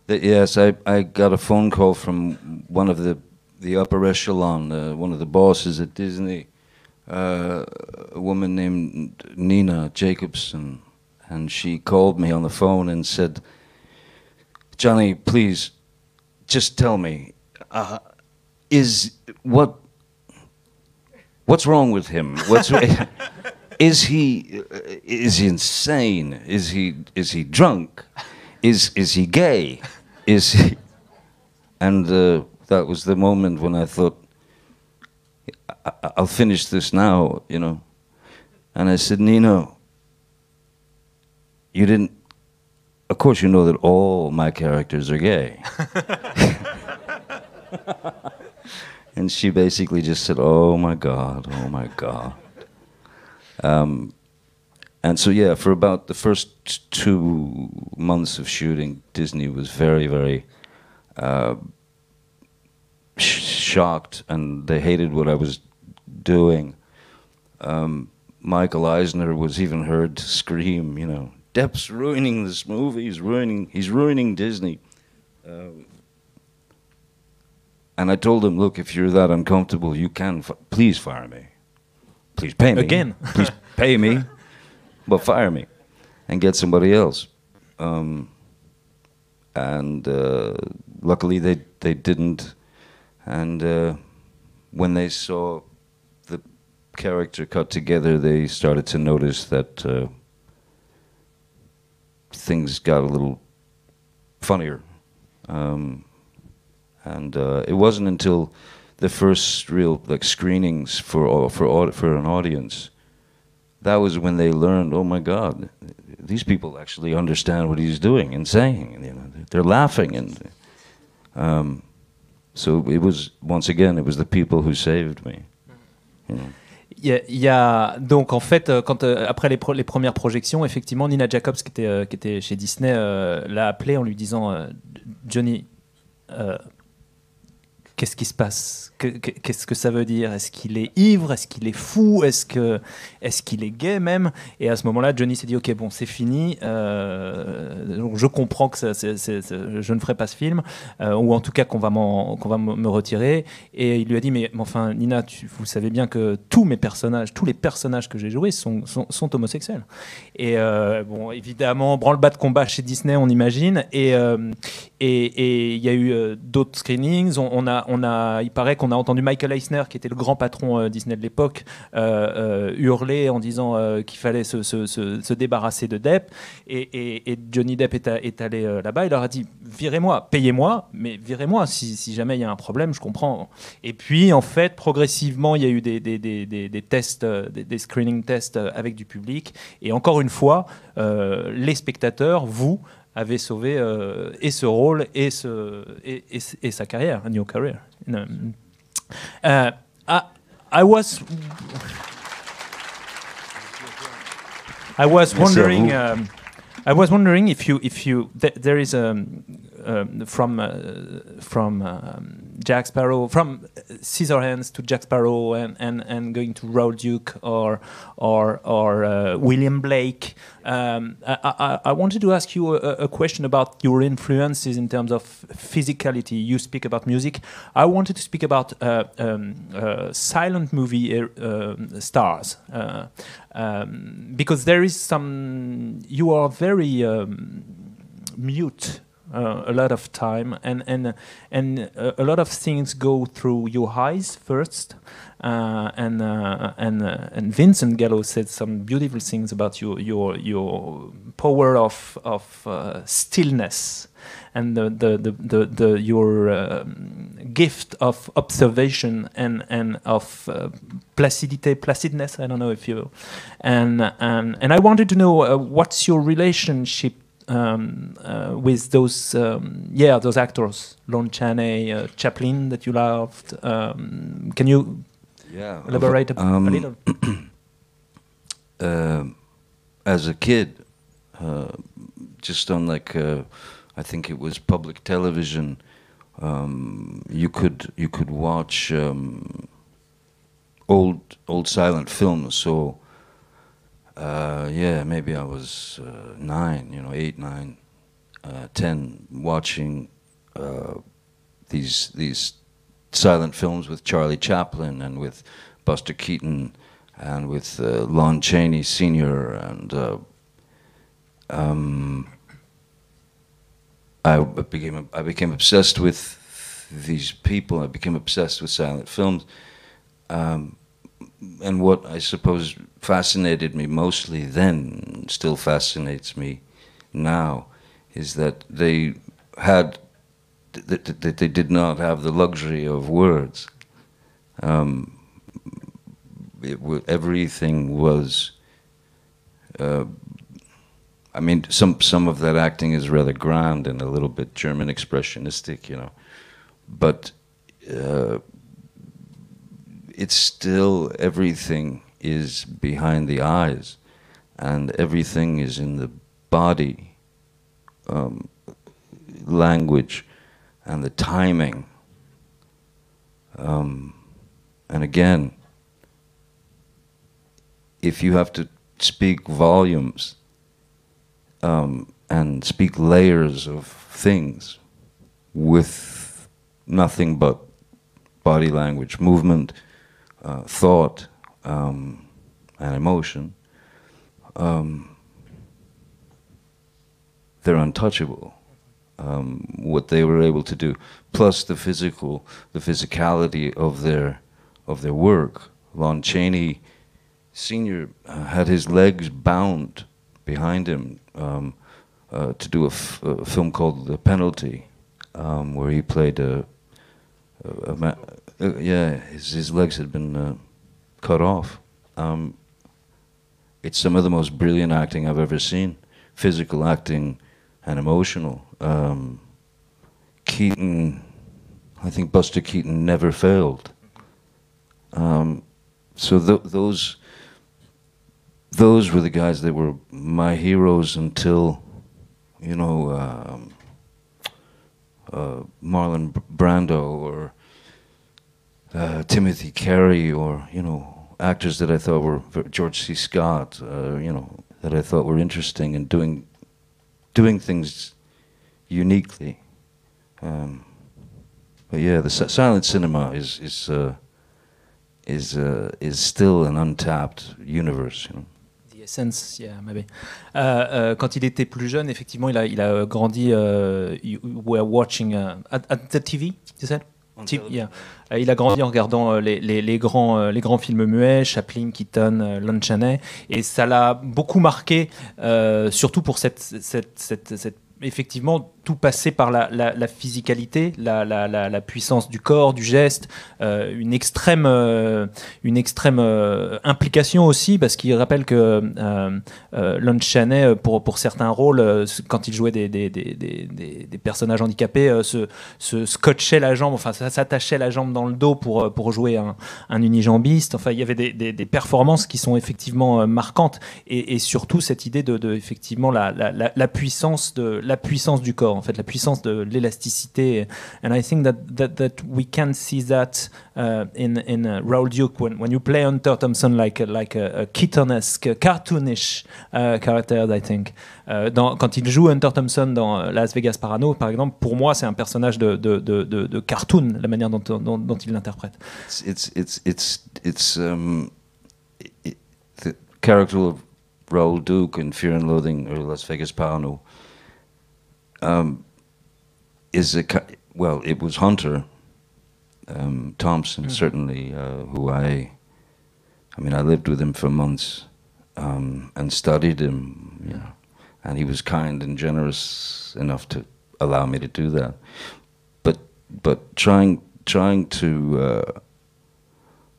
Yes, I got a phone call from one of the upper echelon, one of the bosses at Disney, a woman named Nina Jacobson, and she called me on the phone and said, "Johnny, please, just tell me, what's wrong with him? Is he insane? Is he drunk? Is he gay? Is he?" And that was the moment when I thought, I'll finish this now, you know. And I said, "Nino, you didn't, of course you know that all my characters are gay." And she basically just said, oh my God. Um, and so, yeah, for about the first 2 months of shooting, Disney was very, very shocked, and they hated what I was doing. Michael Eisner was even heard to scream, you know, Depp's ruining this movie. He's ruining Disney. And I told him, look, if you're that uncomfortable, you can please fire me. Please pay me. Again. Please pay me, but fire me and get somebody else. And luckily they didn't. And when they saw the character cut together, they started to notice that things got a little funnier. And it wasn't until the first real screenings for an audience, that was when they learned, oh my God, these people actually understand what he's doing and saying. You know, they're laughing, and so it was, once again, it was the people who saved me. You know. Il y a donc en fait quand après les premières projections, effectivement, Nina Jacobs qui était chez Disney l'a appelé en lui disant Johnny, qu'est-ce qui se passe? Qu'est-ce que ça veut dire? Est-ce qu'il est ivre? Est-ce qu'il est fou? Est-ce qu'il est gay même? Et à ce moment-là, Johnny s'est dit ok, bon, c'est fini. Donc je comprends que je ne ferai pas ce film, ou en tout cas qu'on va me retirer. Et il lui a dit mais enfin Nina, vous savez bien que tous les personnages que j'ai joués sont homosexuels. Et bon, évidemment, branle-bas de combat chez Disney, on imagine. Et il y a eu d'autres screenings. Il paraît qu'on a entendu Michael Eisner, qui était le grand patron Disney de l'époque, hurler en disant qu'il fallait se débarrasser de Depp. Et Johnny Depp est allé là-bas. Il leur a dit virez-moi, payez-moi, mais virez-moi si jamais il y a un problème, je comprends. Et puis en fait, progressivement, il y a eu des tests, des screening tests avec du public. Et encore une fois, les spectateurs, vous, avait sauvé et ce rôle et sa carrière, a new career. I was wondering. I was wondering if you there is from Jack Sparrow, from Scissorhands to Jack Sparrow, and going to Raoul Duke or William Blake. I wanted to ask you a question about your influences in terms of physicality. You speak about music. I wanted to speak about silent movie stars. Because there is some, you are very mute a lot of time, and a lot of things go through your eyes first, and Vincent Gallo said some beautiful things about your power of stillness, and your gift of observation and of placidness. I don't know if you, and I wanted to know what's your relationship with those actors, Lon Chaney, Chaplin, that you loved. Can you elaborate a little? As a kid, just on I think it was public television. You could watch old silent films. So maybe I was 9, 8, 9, 10, watching these silent films with Charlie Chaplin and with Buster Keaton and with Lon Chaney Sr. and I became obsessed with these people. I became obsessed with silent films, and what I suppose fascinated me mostly then, still fascinates me now, is that they did not have the luxury of words. Everything was. I mean, some of that acting is rather grand and a little bit German expressionistic, but it's still everything is behind the eyes, and everything is in the body, language, and the timing. And again, if you have to speak volumes and speak layers of things with nothing but body language, movement, thought, and emotion, they're untouchable. What they were able to do, plus the physicality of their work. Lon Chaney Sr. Had his legs bound behind him to do a film called The Penalty, where he played his legs had been cut off. It's some of the most brilliant acting I've ever seen, physical acting and emotional. Keaton, I think Buster Keaton never failed. So those were the guys that were my heroes until, you know, Marlon Brando or Timothy Carey, or, you know, actors that I thought were, George C. Scott, you know, that I thought were interesting and doing things uniquely. But yeah, the silent cinema is still an untapped universe, you know. The essence, yeah, maybe. Quand il était plus jeune, effectivement, il a grandi. You were watching at the TV, you said? Yeah. Il a grandi en regardant les grands films muets, Chaplin, Keaton, Lon Chaney, et ça l'a beaucoup marqué, surtout pour cette effectivement, tout passait par la physicalité, la puissance du corps, du geste, une extrême implication aussi, parce qu'il rappelle que Lon Chaney, pour certains rôles, quand il jouait des personnages handicapés, se scotchait la jambe, enfin s'attachait la jambe dans le dos pour jouer un unijambiste. Enfin, il y avait des performances qui sont effectivement marquantes, et surtout cette idée de effectivement la puissance du corps, en fait, la puissance de l'élasticité. And I think that we can see that in Raoul Duke when you play Hunter Thompson like a Keaton-esque, cartoonish character, I think. Quand il joue Hunter Thompson dans Las Vegas Parano, par exemple, pour moi, c'est un personnage de cartoon, la manière dont il l'interprète. It's the character of Raoul Duke in Fear and Loathing or Las Vegas Parano. It was Hunter Thompson, certainly, who I lived with him for months and studied him, you know, and he was kind and generous enough to allow me to do that. But trying to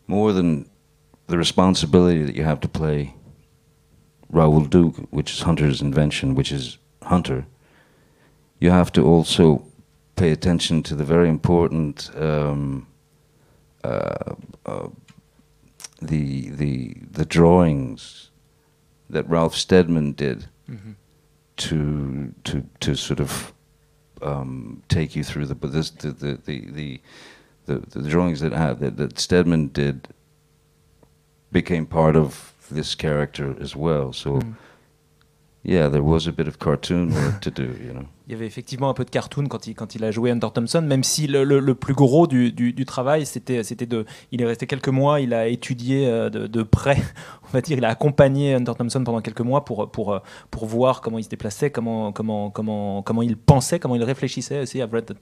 more than the responsibility that you have to play Raoul Duke, which is Hunter's invention, which is Hunter. You have to also pay attention to the very important the drawings that Ralph Steadman did to sort of take you through the drawings that Steadman did became part of this character as well. So. Yeah, there was a bit of cartoon work to do, you know. Il y avait effectivement un peu de cartoon quand il a joué Hunter Thompson, même si le plus gros du travail, c'était il est resté quelques mois, il a étudié de près, on va dire, il a accompagné Hunter Thompson pendant quelques mois pour voir comment il se déplaçait, comment il pensait, comment il réfléchissait. Aussi, I've read that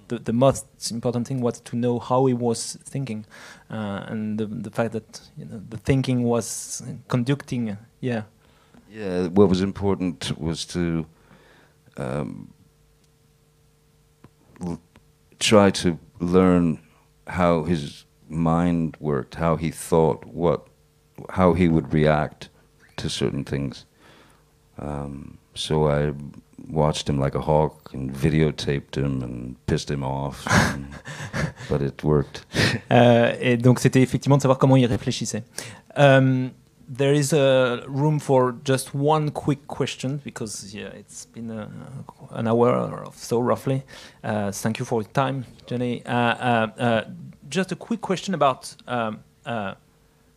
the most important thing was to know how he was thinking, and the fact that, you know, the thinking was conducting, yeah. Yeah, what was important was to try to learn how his mind worked, how he thought, how he would react to certain things. So I watched him like a hawk and videotaped him and pissed him off, but it worked. Et donc c'était effectivement de savoir comment il réfléchissait. There is a room for just one quick question because it's been an hour or so roughly. Thank you for your time, Johnny. Just a quick question about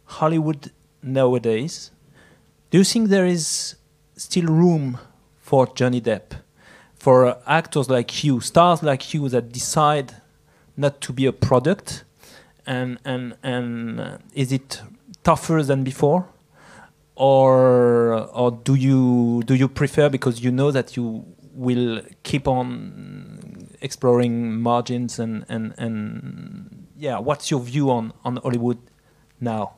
Hollywood nowadays. Do you think there is still room for Johnny Depp, for actors like you, stars like you that decide not to be a product, and is it tougher than before? Or do you prefer, because you know that you will keep on exploring margins and yeah, what's your view on Hollywood now?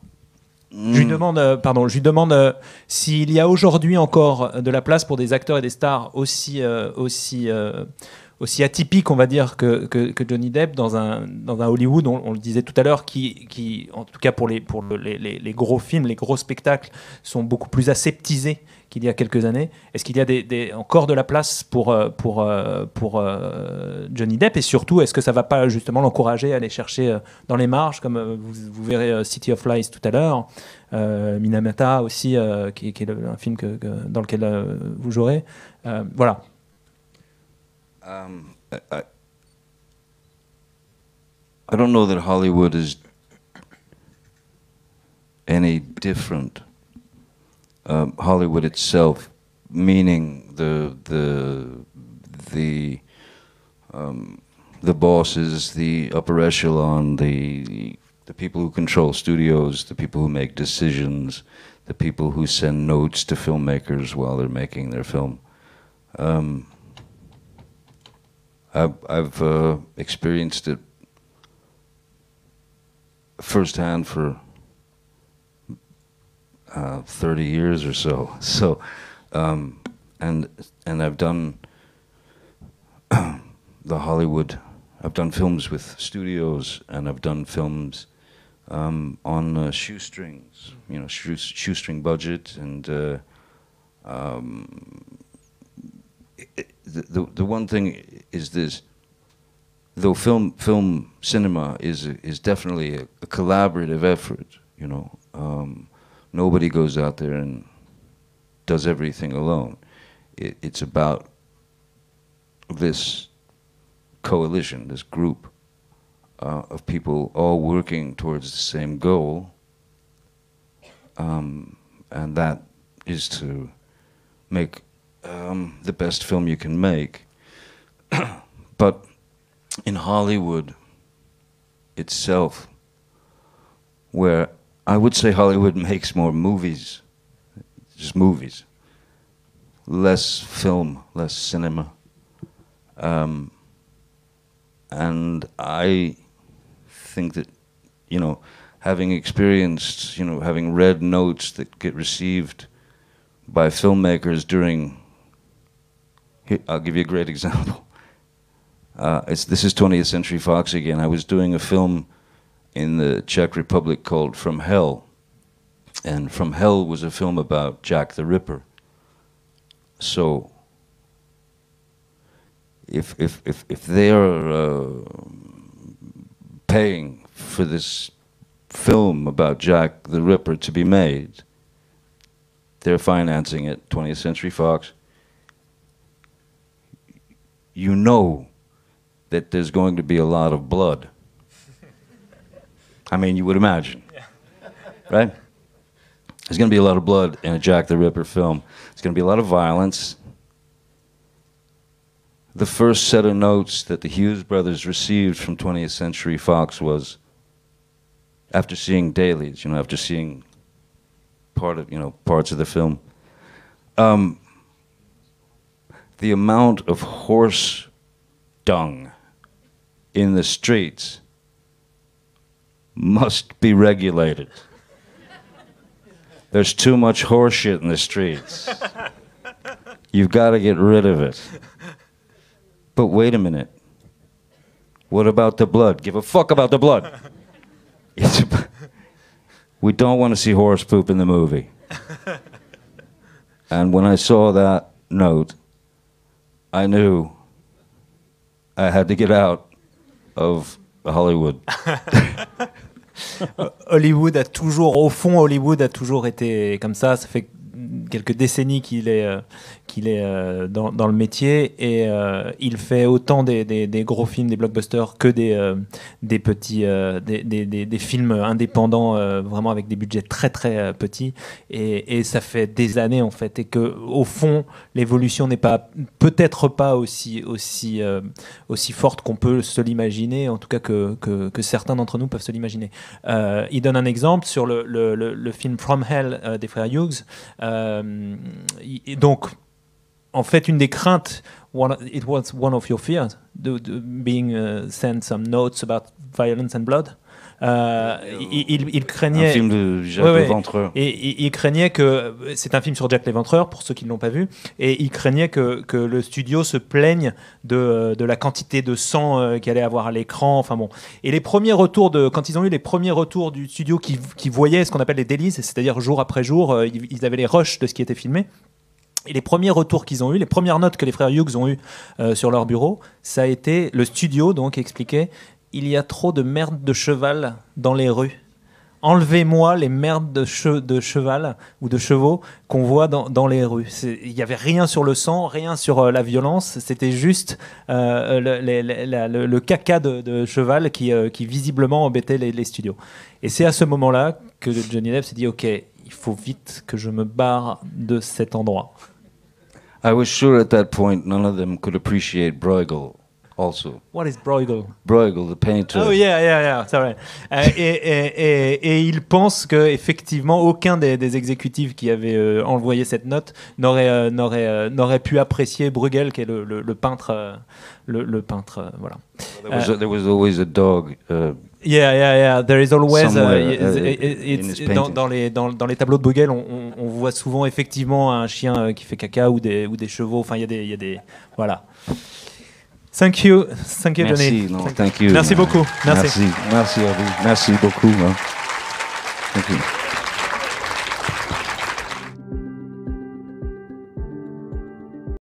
Je lui demande s'il y a aujourd'hui encore de la place pour des acteurs et des stars aussi atypiques, on va dire, que Johnny Depp dans un Hollywood, on le disait tout à l'heure, qui en tout cas pour les gros films, les gros spectacles, sont beaucoup plus aseptisés qu'il y a quelques années. Est-ce qu'il y a encore de la place pour Johnny Depp, et surtout, est-ce que ça ne va pas justement l'encourager à aller chercher dans les marges, comme vous verrez City of Lies tout à l'heure, Minamata aussi, qui est un film dans lequel vous jouerez. Voilà. I don't know that Hollywood is any different. Hollywood itself, meaning the bosses, the upper echelon, the people who control studios, the people who make decisions, the people who send notes to filmmakers while they're making their film. I've experienced it firsthand for 30 years or so. So, and I've done the Hollywood. I've done films with studios, and I've done films on shoestrings, shoestring budget, and the one thing is this: though film cinema is definitely a collaborative effort, nobody goes out there and does everything alone. It's about this coalition, this group of people all working towards the same goal, and that is to make the best film you can make. But in Hollywood itself, where I would say Hollywood makes more movies, just movies, less film, less cinema. And I think that, having experienced, having read notes that get received by filmmakers during, I'll give you a great example. This is 20th Century Fox again. I was doing a film in the Czech Republic called From Hell. And From Hell was a film about Jack the Ripper. So if they are paying for this film about Jack the Ripper to be made, they're financing it, 20th Century Fox, you know that there's going to be a lot of blood. I mean, you would imagine, right? There's going to be a lot of blood in a Jack the Ripper film. There's going to be a lot of violence. The first set of notes that the Hughes brothers received from 20th Century Fox was, after seeing dailies, after seeing parts of the film, the amount of horse dung in the streets must be regulated. There's too much horse shit in the streets. You've got to get rid of it. But wait a minute. What about the blood? Give a fuck about the blood. We don't want to see horse poop in the movie. And when I saw that note, I knew I had to get out of Hollywood. Hollywood a toujours, au fond, Hollywood a toujours été comme ça. Ça fait quelques décennies qu'il est dans le métier et il fait autant des gros films, des blockbusters que des petits des films indépendants vraiment avec des budgets très très petits et ça fait des années en fait et que au fond l'évolution n'est peut-être pas aussi forte qu'on peut se l'imaginer, en tout cas que certains d'entre nous peuvent se l'imaginer. Il donne un exemple sur le film From Hell des frères Hughes. Donc, en fait, une des craintes, it was one of your fears, being sent some notes about violence and blood. Il craignait un film de Jack l'Éventreur. Et il craignait que c'est un film sur Jack l'Éventreur pour ceux qui ne l'ont pas vu, et il craignait que le studio se plaigne de la quantité de sang qu'il allait avoir à l'écran. Enfin bon. Et les premiers retours quand ils ont eu les premiers retours du studio qui voyaient ce qu'on appelle les dailies, c'est-à-dire jour après jour, ils avaient les rushs de ce qui était filmé. Et les premiers retours qu'ils ont eu, les premières notes que les frères Hughes ont eues sur leur bureau, ça a été le studio donc expliquait: il y a trop de merde de cheval dans les rues. Enlevez-moi les merdes de cheval ou de chevaux qu'on voit dans les rues. Il n'y avait rien sur le sang, rien sur la violence. C'était juste le caca de cheval qui visiblement embêtait les studios. Et c'est à ce moment-là que Johnny Depp s'est dit: ok, il faut vite que je me barre de cet endroit. I was sure at that point none of them could appreciate Bruegel. Also. What is Bruegel? Bruegel, the painter. Oh yeah, c'est vrai. Et il pense que effectivement aucun des exécutifs qui avaient envoyé cette note n'aurait pu apprécier Bruegel, qui est le peintre, le peintre, voilà. There was always a dog. Yeah. There is always dans les tableaux de Bruegel, on voit souvent effectivement un chien qui fait caca ou des chevaux. Enfin, il y a des voilà. Thank you, Johnny. Thank you. Merci beaucoup. Merci à vous. Merci beaucoup. Thank you.